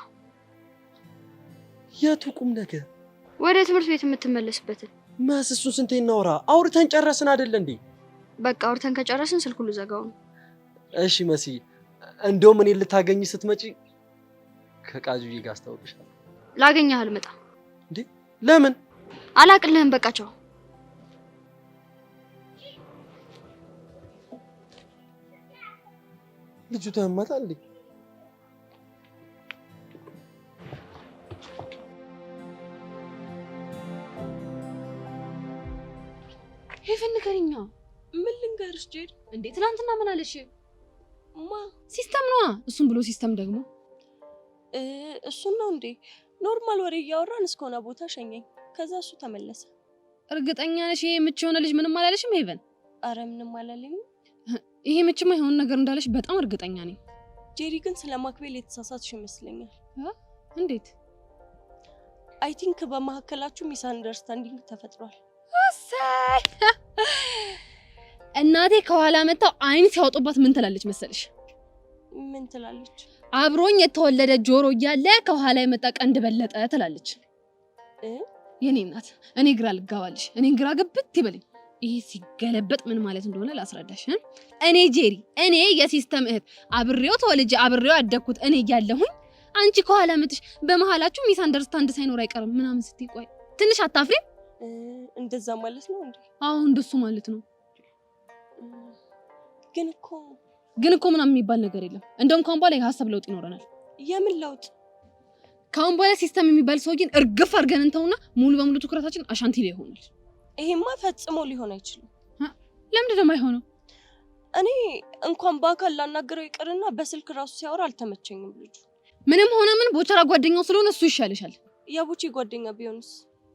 S9: የቱ ቁም ነገር?
S6: ወደ ትምህርት ቤት የምትመለስበትን።
S9: እሱን ስንቴ እናውራ? አውርተን ጨረስን አይደል እንዴ?
S6: በቃ አውርተን ከጨረስን ስልኩን ልዘጋው ነው።
S9: እሺ መሲ፣ እንደውም እኔ ልታገኝ ስትመጪ ከቃጁዬ ጋር አስታውቅሻለሁ።
S6: ላገኘህ አልመጣም።
S9: እንዴ ለምን?
S6: አላቅልህም። በቃ ቻው።
S9: ልጁ ታማታል እንዴ?
S6: ሄቨን ንገሪኛ።
S13: ምን ልንገርሽ ጄድ?
S6: እንዴ ትናንትና ምን አለሽ?
S13: ማ
S6: ሲስተም ነዋ። እሱን ብሎ ሲስተም ደግሞ
S13: እሱን ነው እንዴ? ኖርማል ወሬ እያወራን እስከሆነ ቦታ ሸኘኝ። ከዛ እሱ ተመለሰ።
S6: እርግጠኛ ነሽ ይሄ ምች የሆነ ልጅ ምንም አላለሽም ሄቨን?
S13: አረ ምንም አላለኝም።
S6: ይሄ ምችማ የሆነ ነገር እንዳለሽ በጣም እርግጠኛ ነኝ።
S13: ጄሪ ግን ስለማክቤል የተሳሳትሽ ይመስለኛል።
S6: እንዴት?
S13: አይ ቲንክ በመሀከላችሁ ሚስ አንደርስታንዲንግ ተፈጥሯል።
S6: እሰይ! እናቴ ከኋላ መጣው አይን ሲያወጡባት ምን ትላለች መሰልሽ?
S13: ምን ትላለች?
S6: አብሮኝ የተወለደ ጆሮ እያለ ከኋላ የመጣ ቀንድ በለጠ ትላለች። የኔ እናት እኔ ግራ ልጋባልሽ። እኔ ግራ ግብት ይበልኝ። ይሄ ሲገለበጥ ምን ማለት እንደሆነ ላስረዳሽ። እኔ ጄሪ፣ እኔ የሲስተም እህት አብሬው ተወልጄ አብሬው ያደኩት እኔ እያለሁኝ አንቺ ከኋላ መጥሽ በመሃላችሁ ሚስ አንደርስታንድ ሳይኖር አይቀርም ምናምን ስትይ ቆይ ትንሽ አታፍሪም?
S13: እንደዛ ማለት ነው እንዴ?
S6: አዎ እንደሱ ማለት ነው።
S13: ግን
S6: እኮ ምናምን የሚባል ነገር የለም። እንደውም ካሁን በኋላ የሀሳብ ለውጥ ይኖረናል።
S13: የምን ለውጥ?
S6: ካሁን በኋላ ሲስተም የሚባል ሰውዬን እርግፍ አድርገን እንተውና ሙሉ በሙሉ ትኩረታችን አሻንቲ ላይ ይሆናል።
S13: ይሄማ ፈጽሞ ሊሆን አይችልም።
S6: ለምንድን ነው የማይሆነው?
S13: እኔ እንኳን በአካል ላናገረው ይቅርና በስልክ ራሱ ሲያወራ አልተመቸኝም ልጁ።
S6: ምንም ሆነ ምን ቦቸራ ጓደኛው ስለሆነ እሱ ይሻልሻል።
S13: የቡቺ ጓደኛ ቢሆንስ?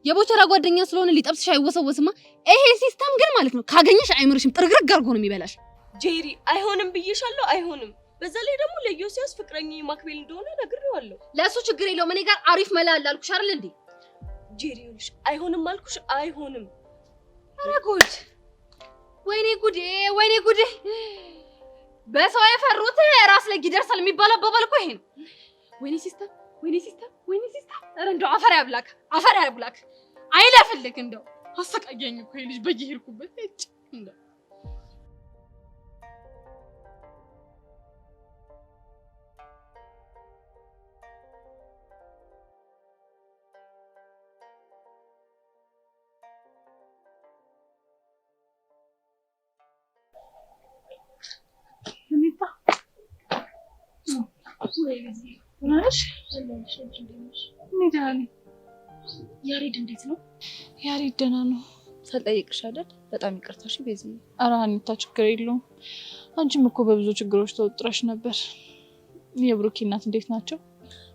S6: የቦቸራ ጓደኛ ስለሆነ ሊጠብስሽ አይወሰወስማ። ይሄ ሲስተም ግን ማለት ነው ካገኘሽ አይምርሽም፣ ጥርግርግ አድርጎ ነው የሚበላሽ።
S13: ጄሪ አይሆንም ብዬሻለሁ፣ አይሆንም። በዛ ላይ ደግሞ ለዮሲያስ ፍቅረኛዬ ማክቤል እንደሆነ ነግሬዋለሁ።
S6: ለእሱ ችግር የለውም። እኔ ጋር አሪፍ መላ አለ አልኩሽ አይደል እንዴ?
S13: ጄሪ ይኸውልሽ፣ አይሆንም አልኩሽ፣ አይሆንም።
S6: ኧረ ጉድ! ወይኔ ጉዴ! ወይኔ ጉዴ! በሰው የፈሩት ራስ ላይ ይደርሳል የሚባል አባባል እኮ ይሄ ነው። ወይኔ ሲስተር፣ ወይኔ ሲስተር፣ ወይኔ ሲስተር! ኧረ እንደው አፈር ያብላክ፣ አፈር ያብላክ። አይለፍልክ እንደው አሰቃየኝ እኮ ይሄ ልጅ በየሄድኩበት እጭ እንደው
S3: ያሬድ እንዴት ነው? ያሬድ ደህና ነው።
S6: ሳልጠይቅሽ አይደል? በጣም ይቅርታ እሺ ቤዛ።
S3: ኧረ ሀኒታ ችግር የለውም። አንቺም እኮ በብዙ ችግሮች ተወጥረሽ ነበር። የብሩኬ እናት እንዴት ናቸው?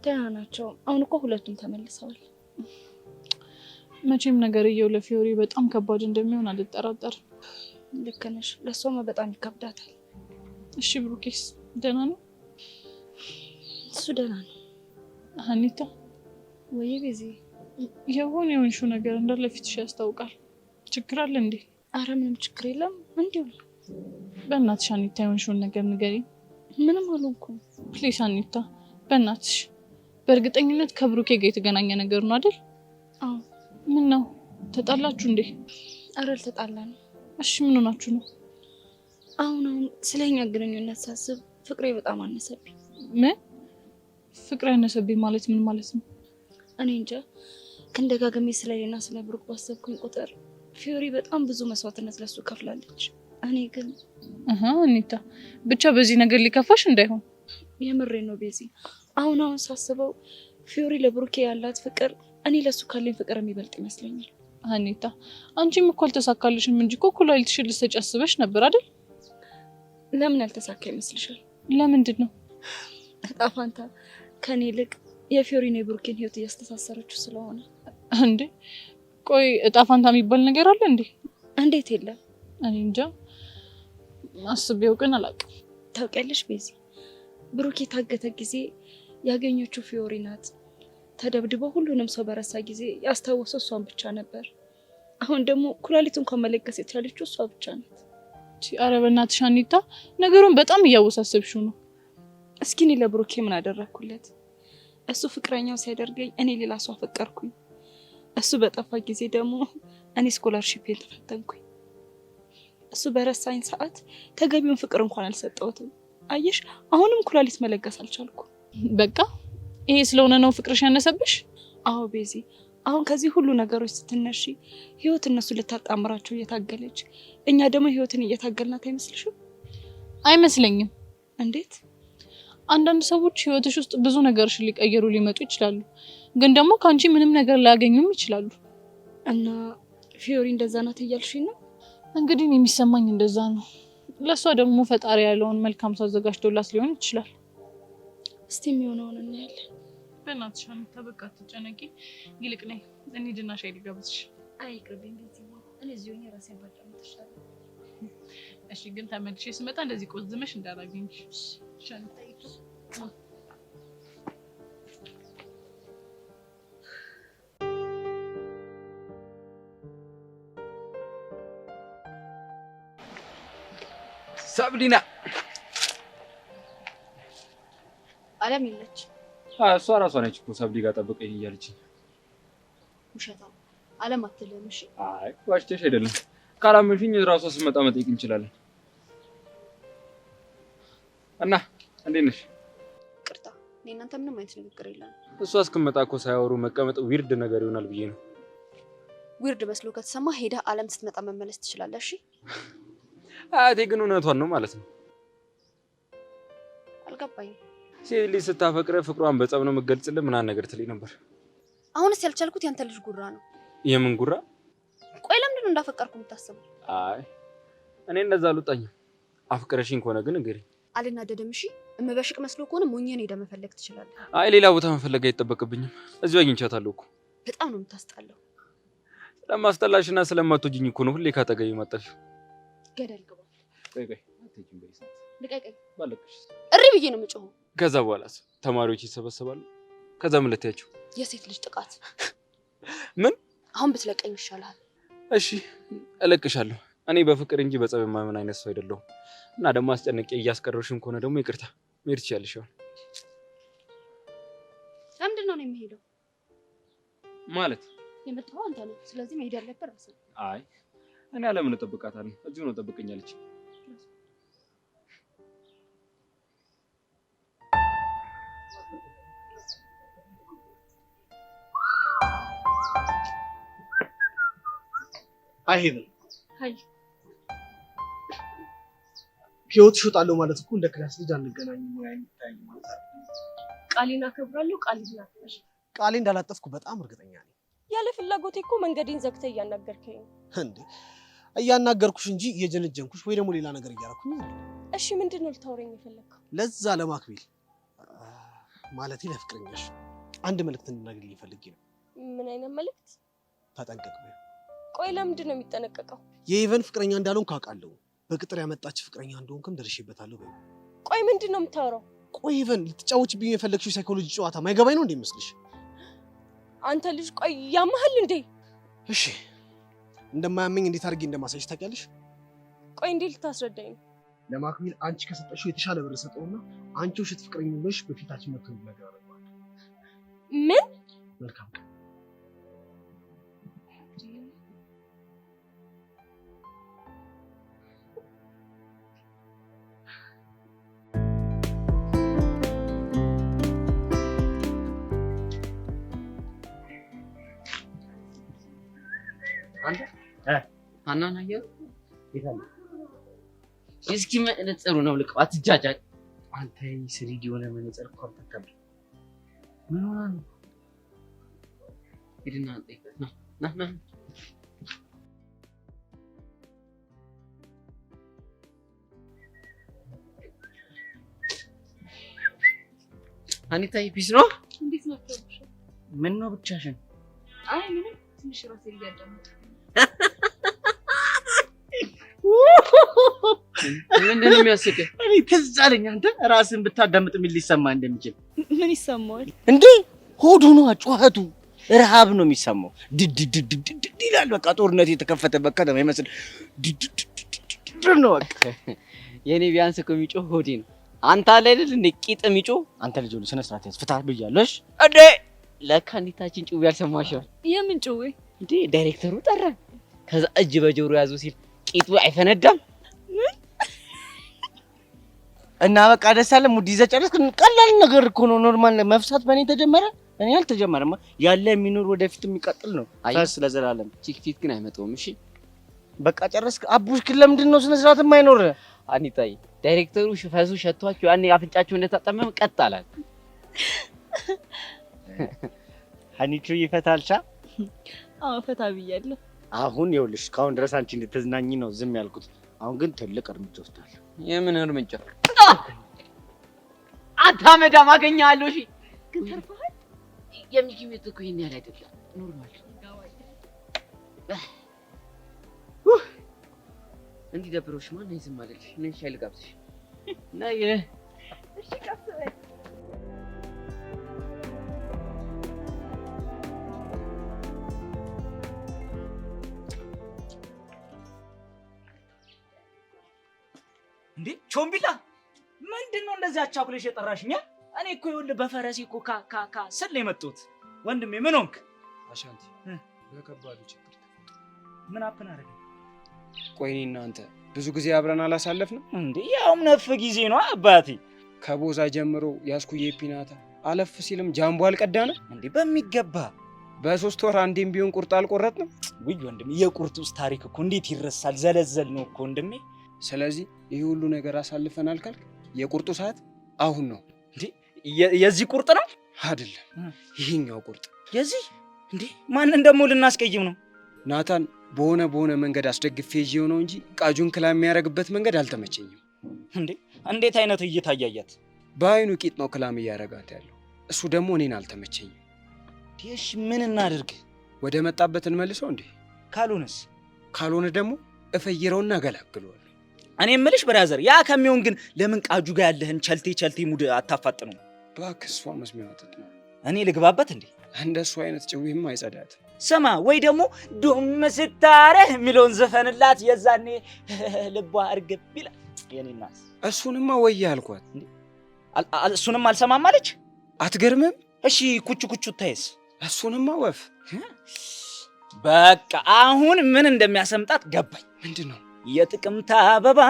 S6: ደህና ናቸው። አሁን እኮ ሁለቱም ተመልሰዋል።
S3: መቼም ነገርየው ለፊዮሪ በጣም ከባድ እንደሚሆን አልጠራጠርም።
S6: ልክ ነሽ። ለሷማ በጣም ይከብዳታል።
S3: እሺ ብሩኬስ ደህና ነው?
S6: እሱ ደህና ነው።
S3: ሀኒታ
S6: ወይ ቤዛ፣
S3: የሆነ የሆንሽው ነገር እንዳለ ፊትሽ ያስታውቃል። ችግር አለ እንዴ?
S6: አረ ምንም ችግር የለም። እንዴው
S3: በእናትሽ ሀኒታ የሆንሽውን ነገር ንገሪኝ።
S6: ምንም አልሆንኩም።
S3: ፕሊስ ሀኒታ በእናትሽ። በእርግጠኝነት ከብሩኬ ጋር የተገናኘ ነገር ነው አይደል?
S6: አዎ።
S3: ምን ነው ተጣላችሁ እንዴ?
S6: አረ አልተጣላንም።
S3: እሺ ምን ሆናችሁ ነው?
S6: አሁን ስለኛ ግንኙነት ሳስብ ፍቅሬ በጣም አነሰብኝ።
S3: ምን? ፍቅሬ አነሰብኝ ማለት ምን ማለት ነው?
S6: እኔ እንጃ። ከእንደጋገሜ ስለሌና ስለ ብሩክ ባሰብኩኝ ቁጥር ፊዮሪ በጣም ብዙ መስዋዕትነት ለሱ ከፍላለች። እኔ ግን
S3: አኒታ ብቻ በዚህ ነገር ሊከፋሽ እንዳይሆን።
S6: የምሬ ነው ቤዚ። አሁን ሳስበው ፊዮሪ ለብሩኬ ያላት ፍቅር እኔ ለሱ ካለኝ ፍቅር የሚበልጥ ይመስለኛል።
S3: አኒታ አንቺም እኮ አልተሳካልሽም እንጂ እኮ ኩላሊትሽን ልትሰጪ አስበሽ ነበር አይደል?
S6: ለምን ያልተሳካ ይመስልሻል?
S3: ለምንድን ነው?
S6: እጣ ፋንታ ከኔ ይልቅ የፊዮሪና የብሩኬን ህይወት እያስተሳሰረችው ስለሆነ።
S3: እንዴ ቆይ እጣ ፋንታ የሚባል ነገር አለ እንዴ?
S6: እንዴት የለም?
S3: እኔ እንጃ አስቤው ግን አላውቅም።
S6: ታውቂያለሽ ቤዚ፣ ብሩኬ ታገተ ጊዜ ያገኘችው ፊዮሪ ናት። ተደብድበው ሁሉንም ሰው በረሳ ጊዜ ያስታወሰው እሷን ብቻ ነበር። አሁን ደግሞ ኩላሊት እንኳን መለገስ የቻለችው እሷ ብቻ ናት።
S3: ኧረ በእናትሽ አኒታ ነገሩን በጣም እያወሳሰብሽው ነው።
S6: እስኪ እኔ ለብሩኬ ምን አደረኩለት? እሱ ፍቅረኛው ሲያደርገኝ እኔ ሌላ ሰው አፈቀርኩኝ። እሱ በጠፋ ጊዜ ደግሞ እኔ ስኮላርሺፕን ተፈተንኩኝ። እሱ በረሳኝ ሰዓት ተገቢውን ፍቅር እንኳን አልሰጠሁትም። አየሽ፣ አሁንም ኩላሊት መለገስ አልቻልኩም።
S3: በቃ ይሄ ስለሆነ ነው ፍቅርሽ ያነሰብሽ?
S6: አዎ ቤዚ፣ አሁን ከዚህ ሁሉ ነገሮች ስትነሺ ህይወት እነሱ ልታጣምራቸው እየታገለች፣ እኛ ደግሞ ህይወትን እየታገልናት አይመስልሽም?
S3: አይመስለኝም።
S6: እንዴት?
S3: አንዳንድ ሰዎች ህይወትሽ ውስጥ ብዙ ነገርሽን ሊቀየሩ ሊመጡ ይችላሉ፣ ግን ደግሞ ካንቺ ምንም ነገር ላያገኙም ይችላሉ።
S6: እና ፊዮሪ እንደዛ ናት እያልሽኝ ነው?
S3: እንግዲህ የሚሰማኝ እንደዛ ነው። ለሷ ደግሞ ፈጣሪ ያለውን መልካም ሰው አዘጋጅቶላት ሊሆን ይችላል።
S6: እስቲ የሚሆነውን እናያለን።
S3: በእናትሽ አኒታ በቃ አትጨነቂ። ይልቅ ነይ እንሂድና ሻይ ልጋብዝሽ።
S6: አይ ይቅርብኝ ቤዚ፣ እኔ እዚሁ ነኝ ራሴን ባጫውት ይችላል።
S3: እሺ ግን ተመልሼ ስመጣ እንደዚህ ቆዝመሽ እንዳላገኝሽ። እሺ አኒታ
S15: ሳብሊና
S6: አለም ይለች።
S5: እሷ ራሷ ነች እኮ ሳብሊ ጋር ጠብቀኝ እያለችኝ።
S6: ውሸታ አለም አትልም። እሺ
S5: አይ ዋሽተሽ አይደለም። ካላመንሽኝ ራሷ ስትመጣ መጠየቅ እንችላለን። እና እንዴት ነሽ?
S6: ቅርታ እኔ እናንተ ምንም አይነት ንግግር የለም።
S5: እሷ እስክመጣ እኮ ሳያወሩ መቀመጥ ዊርድ ነገር ይሆናል ብዬ ነው።
S6: ዊርድ መስሎ ከተሰማ ሄዳ አለም ስትመጣ መመለስ ትችላለሽ። እሺ
S5: አያቴ ግን እውነቷን ነው ማለት ነው።
S6: አልገባኝም።
S5: ሴት ልጅ ስታፈቅረ ፍቅሯን በጸብ ነው የምትገልጽልህ ምናምን ነገር ትለኝ ነበር።
S6: አሁንስ ያልቻልኩት ያንተ ልጅ ጉራ ነው።
S5: የምን ጉራ?
S6: ቆይ ለምንድን ነው እንዳፈቀርኩ የምታስበው?
S5: አይ እኔ እንደዛ አልወጣኝም። አፍቅረሽኝ ከሆነ ግን እንግዲህ
S6: አልናደድም። እሺ እምበሽቅ መስሎ ከሆነ ሞኝን ሄደህ መፈለግ ትችላለህ።
S5: አይ ሌላ ቦታ መፈለግ አይጠበቅብኝም። እዚሁ አግኝቻታለሁ እኮ።
S6: በጣም ነው የምታስጠላው።
S5: ስለማስጠላሽና ስለማትወጂኝ እኮ ነው ሁሌ ካጠገቤ የማጠፊው።
S6: ገደል ግባ።
S5: ቆይ አትሄጂም በይሳት።
S6: ልቀቀኝ።
S14: ባለቅሽ
S6: እሪ ብዬ ነው የምጮኸው።
S14: ከዛ በኋላስ ተማሪዎች ይሰበሰባሉ። ከዛ ምን ልትያቸው?
S6: የሴት ልጅ ጥቃት።
S14: ምን?
S6: አሁን ብትለቀኝ ይሻላል።
S14: እሺ እለቅሻለሁ። እኔ በፍቅር እንጂ በጸብ የማምን አይነት ሰው አይደለሁም። እና ደግሞ አስጨንቄ እያስቀረሽን ከሆነ ደግሞ ይቅርታ መሄድ ትችያለሽ።
S6: ለምንድን ነው የሚሄደው?
S14: ማለት
S6: የመጣኸው አንተ ነው። ስለዚህ መሄድ ያለብህ ራስህ።
S14: አይ እኔ አለምን እጠብቃታለሁ። እዚሁ ነው ጠብቀኛለች።
S8: አይሄድም።
S6: አይ
S8: ህይወት እሸጣለሁ ማለት እኮ እንደ ክላስ ልጅ አንገናኝም ወይ አይታይ ማለት አይደለም።
S13: ቃሌን አከብራለሁ። ቃሌን አክብር።
S8: ቃሌ እንዳላጠፍኩ በጣም እርግጠኛ ነኝ።
S13: ያለ ፍላጎቴ እኮ መንገዴን ዘግተህ እያናገርከኝ ነው።
S8: እንዴ እያናገርኩሽ እንጂ እየጀነጀንኩሽ ወይ ደግሞ ሌላ ነገር እያደረኩኝ አይደለም።
S13: እሺ ምንድን ነው ልታወራኝ የፈለግከው?
S8: ለዛ ለማክቤል ማለቴ ለፍቅረኛሽ አንድ መልእክት እንድነግርልኝ ፈልጌ ነው።
S13: ምን አይነት መልእክት?
S8: ተጠንቀቅ በይው።
S13: ቆይ ለምንድን ነው የሚጠነቀቀው?
S8: የኢቨን ፍቅረኛ እንዳልሆንክ አውቃለሁ። በቅጥር ያመጣች ፍቅረኛ እንደሆንክም ደርሼበታለሁ በይው።
S13: ቆይ ምንድን ነው የምታወራው?
S8: ቆይ ኢቨን ልትጫወችብኝ የፈለግሽው ሳይኮሎጂ ጨዋታ ማይገባኝ ነው እንዴ ይመስልሽ?
S13: አንተ ልጅ ቆይ ያመሃል እንዴ?
S8: እሺ እንደማያመኝ እንዴት አድርጌ እንደማሳይሽ ታውቂያለሽ?
S13: ቆይ እንዴ ልታስረዳኝ ነው?
S8: ለማክቢል አንቺ ከሰጠሽው የተሻለ ብር ሰጠውና አንቺ ውሸት ፍቅረኛ ነሽ በፊታችን መጥቶ ነገር አደረገዋል።
S13: ምን?
S8: መልካም ቀን።
S12: አንተ ሀናን አየኸው? ይታለ እስኪ መነጽሩ ነው ልቀው፣ አትጃጃል። አንተ ስሪዲ የሆነ መነጽር እኮ አትተካም። ምን ሆነ ነው? ሂድና ጠይቀት። ና አኒታይ ፒስ ነው።
S2: እንዴት ነው?
S12: ምን ነው ብቻሽን?
S2: አይ ምንም ትንሽ ራሴ እያዳመጥኩ
S12: ምንድን ነው የሚያስቅህ?
S11: እኔ ትዝ አለኝ አንተ ራስን ብታዳምጥ ምን ሊሰማ እንደሚችል።
S3: ምን ይሰማዋል
S11: እንዴ? ሆዱ ነው ጩኸቱ፣ ረሃብ ነው የሚሰማው። ድድ ይላል። በቃ ጦርነት የተከፈተበት ከተማ ይመስል ድድ ነው በቃ።
S12: የኔ ቢያንስ እኮ የሚጮህ ሆዴ ነው። አንተ አለ አይደል እንደ ቂጥ የሚጮህ
S11: አንተ ልጅ ሁሉ ስነ ስርዓት ያዝ። ፍታ ብያለሽ
S12: እንዴ? ለካ እንዴታችን ጭው ያልሰማሽው
S3: የምን ጭው
S12: እንዴ? ዳይሬክተሩ ጠራ። ከዛ እጅ በጆሮ ያዙ ሲል ቂጡ አይፈነዳም
S11: እና በቃ ደስ አለ። ሙድ ይዘህ ጨረስክ። ቀላል ነገር እኮ ነው። ኖርማል መፍሳት በእኔ ተጀመረ። እኔ አልተጀመረማ። ያለ የሚኖር ወደፊት የሚቀጥል ነው። ፈስ ለዘላለም።
S12: ቺክ ፊት ግን አይመጣውም። እሺ
S11: በቃ ጨረስክ። አቡሽ ግን ለምንድን ነው ስነ ስርዓት የማይኖር?
S12: አኒታይ ዳይሬክተሩ ፈሱ ሸቷቸው ያኔ አፍንጫቸው እንደታጠመ ቀጥ አላል።
S11: ሀኒቹ ይፈታልሻ?
S3: አዎ ፈታ ብያለሁ።
S11: አሁን ይኸውልሽ ካሁን ድረስ አንቺ እንድትዝናኝ ነው ዝም ያልኩት። አሁን ግን ትልቅ እርምጃ ወስዳለሁ።
S12: የምን እርምጃ? አታመዳም አገኛለሁ። እሺ ግን ተርፈሃል። የሚኪሜት እኮ ይሄን ያህል አይደለም። ኖርማል እንዲህ ደብሮሽ ማን ነው ዝም አለልሽ? ነይ ሻይ ልጋብዝሽ። ነይ
S2: እሺ ቀስ በይ።
S10: እንዴ ቾምቢላ ምንድነው እንደዚህ አቻኩለሽ የጠራሽኛ? እኔ እኮ ይኸውልህ በፈረሴ እኮ ካ ስል የመጡት ወንድሜ። ምን ሆንክ?
S5: አሻንቲ በከባዱ ችግር
S10: ምን አፕን አደረገ?
S5: ቆይ እኔ እና አንተ ብዙ ጊዜ አብረን አላሳለፍንም
S10: እንዴ? ያውም ነፍ ጊዜ ነው አባቴ።
S5: ከቦዛ ጀምሮ ያስኩዬ ፒናታ አለፍ ሲልም ጃምቦ አልቀዳንም
S10: እንዴ? በሚገባ
S5: በሶስት ወር አንዴም ቢሆን ቁርጥ አልቆረጥንም።
S10: ውይ ወንድሜ የቁርጥ ውስጥ ታሪክ እኮ እንዴት ይረሳል? ዘለዘል ነው እኮ ወንድሜ።
S5: ስለዚህ ይሄ ሁሉ ነገር አሳልፈናል ካልክ የቁርጡ ሰዓት አሁን ነው።
S10: እንዴ የዚህ ቁርጥ ነው
S5: አይደለም? ይሄኛው ቁርጥ
S10: የዚህ እንዴ? ማንን ደግሞ ልናስቀይም ነው?
S5: ናታን በሆነ መንገድ አስደግፌ ይዤው ነው እንጂ ቃጁን ክላ የሚያደርግበት መንገድ አልተመቸኝም።
S10: እንዴ እንዴት አይነት እይታ እያያት?
S5: በአይኑ ቂጥ ነው ክላም እያደረጋት ያለው። እሱ ደግሞ እኔን አልተመቸኝም።
S10: እሺ ምን እናድርግ?
S5: ወደ መጣበት እንመልሰው እንዴ?
S10: ካልሆነስ?
S5: ካልሆነ ደግሞ እፈይረውና አገላግለዋለሁ።
S10: እኔ የምልሽ ብራዘር፣ ያ ከሚሆን ግን ለምን ቃጁ ጋር ያለህን ቸልቴ ሙድ አታፋጥነው?
S14: እባክህ እሷ መስሚያ ወጥቶ
S10: እኔ ልግባበት እንዴ?
S14: እንደሱ አይነት ጭዊም አይጸዳት።
S10: ስማ፣ ወይ ደግሞ ዱም ስታረህ የሚለውን ዘፈንላት፣ የዛኔ ልቧ እርግብ ይላል። የኔ እናት
S14: እሱንማ ወይ ያልኳት
S10: እሱንም አልሰማም አለች።
S14: አትገርምም?
S10: እሺ ኩቹ ታይስ?
S14: እሱንማ ወፍ።
S10: በቃ አሁን ምን እንደሚያሰምጣት ገባኝ።
S14: ምንድነው?
S10: የጥቅምት አበባ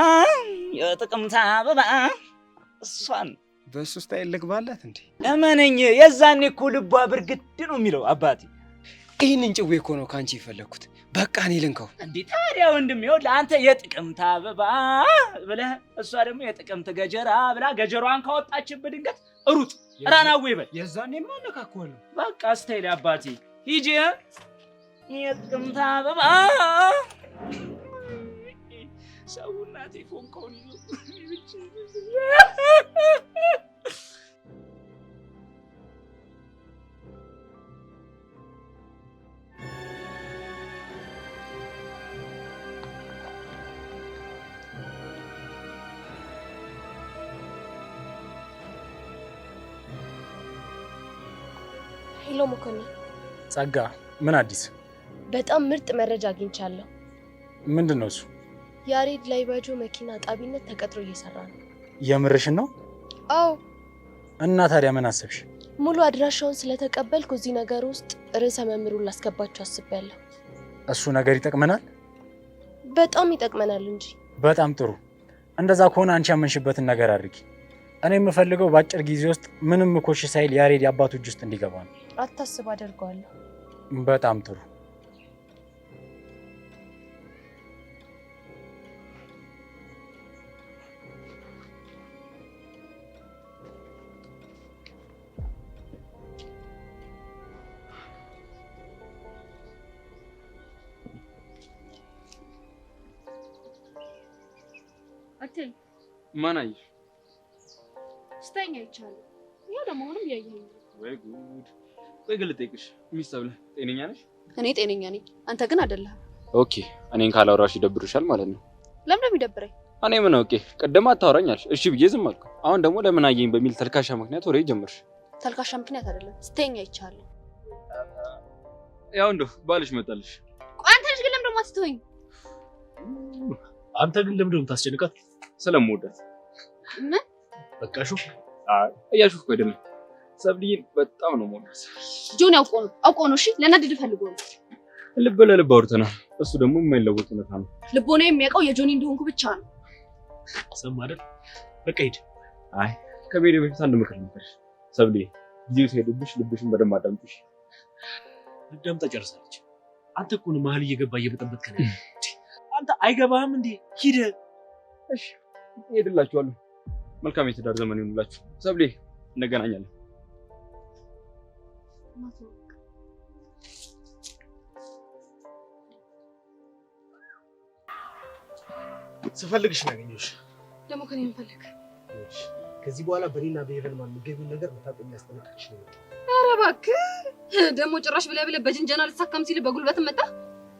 S10: እሷን
S14: በሱ ስታይል ልግባላት እንዴ?
S10: እመነኝ፣ የዛኔ እኮ ልቧ ብርግድ ነው የሚለው አባቴ።
S14: ይህንን ጭዌ እኮ ነው ካንቺ የፈለግኩት። በቃ እኔ ልንከው
S10: እንዴ? ታዲያ ወንድም ይኸውልህ፣ አንተ የጥቅምት አበባ ብለህ እሷ ደግሞ የጥቅምት ገጀራ ብላ ገጀሯን ካወጣችብህ ድንገት ሩጥ ራናዌ በል።
S14: የዛኔ ማነካከዋለሁ።
S10: በቃ ስታይል አባቴ ሂጂ። የጥቅምት አበባ ሰውናቴ ፎንቆን ይዞ
S4: ሄሎ መኮንን።
S5: ጸጋ፣ ምን አዲስ?
S4: በጣም ምርጥ መረጃ አግኝቻለሁ።
S5: ምንድን ነው እሱ?
S4: ያሬድ ላይባጆ መኪና ጣቢነት ተቀጥሮ እየሰራ ነው።
S5: የምርሽን ነው?
S4: አዎ።
S5: እና ታዲያ ምን አሰብሽ?
S4: ሙሉ አድራሻውን ስለተቀበልኩ እዚህ ነገር ውስጥ ርዕሰ መምህሩን ላስገባቸው አስቤያለሁ።
S5: እሱ ነገር ይጠቅመናል?
S4: በጣም ይጠቅመናል እንጂ።
S5: በጣም ጥሩ። እንደዛ ከሆነ አንቺ ያመንሽበትን ነገር አድርጊ። እኔ የምፈልገው በአጭር ጊዜ ውስጥ ምንም ኮሽ ሳይል ያሬድ የአባቱ እጅ ውስጥ እንዲገባ ነው።
S4: አታስብ፣ አደርገዋለሁ።
S5: በጣም ጥሩ።
S2: አትል
S14: ማን አየሽ?
S2: ስተኛ ይቻላል። ያ ደግሞ አሁንም ያየኝ
S14: ወይ ጉድ! ቆይ ግን ልጠይቅሽ፣ ሚስት ብለህ ጤነኛ ነሽ?
S6: እኔ ጤነኛ ነኝ፣ አንተ ግን አይደለህም።
S14: ኦኬ፣ እኔን ካላወራሽ ይደብርሻል ማለት ነው።
S6: ለምን ነው የሚደብረኝ?
S14: እኔ ምን አውቄ? ቅድም አታወራኛለሽ፣ እሺ ብዬ ዝም አልኩ። አሁን ደግሞ ለምን አየኝ በሚል ተልካሻ ምክንያት ወሬ ጀመርሽ።
S6: ተልካሻ ምክንያት አይደለም፣ ስተኛ ይቻላል።
S14: ያው እንደው ባልሽ መጣልሽ።
S6: ቆይ አንተ ልጅ ግን ለምን ደግሞ አትተወኝ?
S8: አንተ ግን ለምን ነው የምታስጨንቃት?
S14: ስለምወዳት።
S6: ምን
S8: በቃሹ?
S14: እያሹ እኮ አይደለም፣ ሰብልዬን በጣም ነው የምወዳት።
S6: ጆን አውቆ ነው። እሺ ለናድድ ፈልጎ ነው።
S14: ልብ ለልብ አውርተናል። እሱ ደግሞ የማይለወጥ እውነታ ነው።
S6: ልቦና የሚያውቀው የጆኒ እንደሆንኩ ብቻ ነው።
S8: ሰማ አይደል? በቃ ሂድ።
S14: አይ ከቤት በፊት አንድ ምክር ነበር ሰብልዬ፣ ጊዜው ሲሄድብሽ ልብሽን በደንብ አዳምጪሽ።
S8: አዳምጣ ጨርሳለች። አንተ እኮ ነው መሀል እየገባ እየበጠበጥክ ነው። አንተ አይገባህም እንዴ? ሂድ።
S14: እሺ እሄድላችኋለሁ። መልካም የትዳር ዘመን ይሁንላችሁ። ሰብልዬ እንገናኛለን።
S8: ስፈልግሽ ነው ያገኘሁሽ።
S6: ደግሞ ከኔ እንፈልግ።
S8: ከዚህ በኋላ በኔና በሄቨን ማን የሚገኙ ነገር በታቆም ያስጠነቅቅሽ ነው።
S6: ኧረ እባክህ ደግሞ ጭራሽ ብለህ በጅንጀና ልትሳካም ሲል በጉልበት መጣ።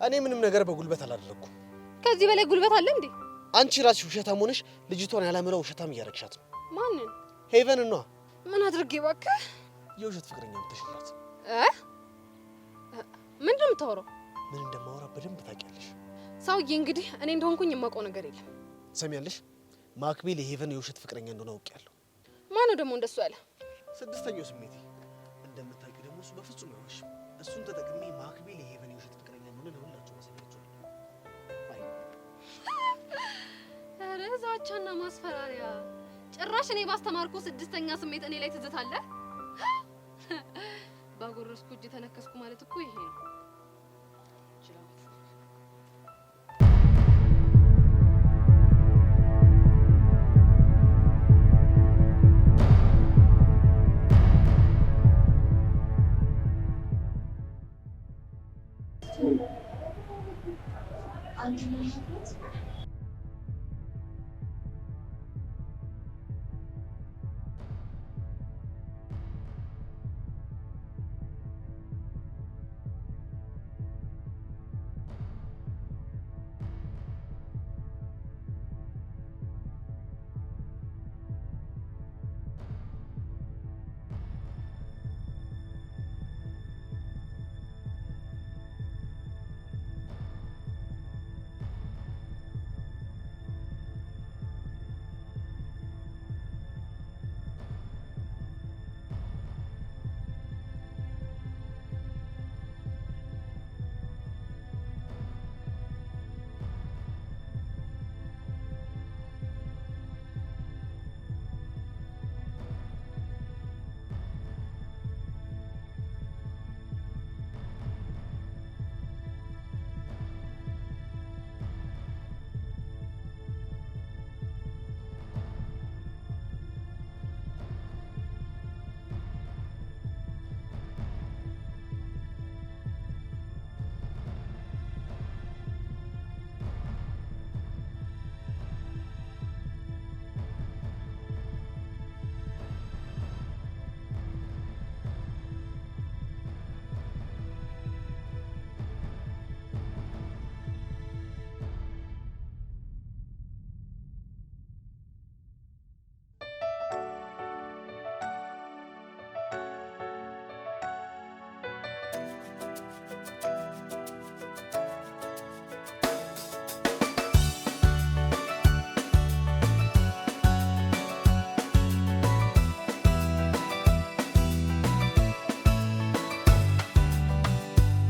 S8: እኔ ምንም ነገር በጉልበት አላደረኩም።
S6: ከዚህ በላይ ጉልበት አለ እንዴ?
S8: አንቺ ራስሽ ውሸታም ሆነሽ ልጅቷን ያላመረው ውሸታም እያረግሻት ነው።
S6: ማንን?
S8: ሄቨን ነው።
S6: ምን አድርጌ እባክህ?
S8: የውሸት ፍቅረኛ ምትሽላት።
S6: ምንድን ነው የምታወራው?
S8: ምን እንደማወራ በደንብ ታውቂያለሽ።
S6: ሰውዬ እንግዲህ እኔ እንደሆንኩኝ የማውቀው ነገር የለም።
S8: ሰሚያለሽ? ማክቤል የሄቨን የውሸት ፍቅረኛ እንደሆነ አውቄያለሁ።
S6: ማነው ደግሞ እንደሱ ያለ?
S8: ስድስተኛው ስሜቴ። እንደምታውቂው ደግሞ እሱ በፍጹም አይዋሽም። እሱን ተጠቅሜ ማክቤል የሄቨን የውሸት ፍቅረኛ እንደሆነ ለሁላችሁ ማሳያችኋለሁ።
S6: ኧረ ዛቻና ማስፈራሪያ! ጭራሽ እኔ ባስተማርኩ ስድስተኛ ስሜት እኔ ላይ ትዝታለህ? ባጎረስኩ እጅ ተነከስኩ ማለት እኮ ይሄ ነው።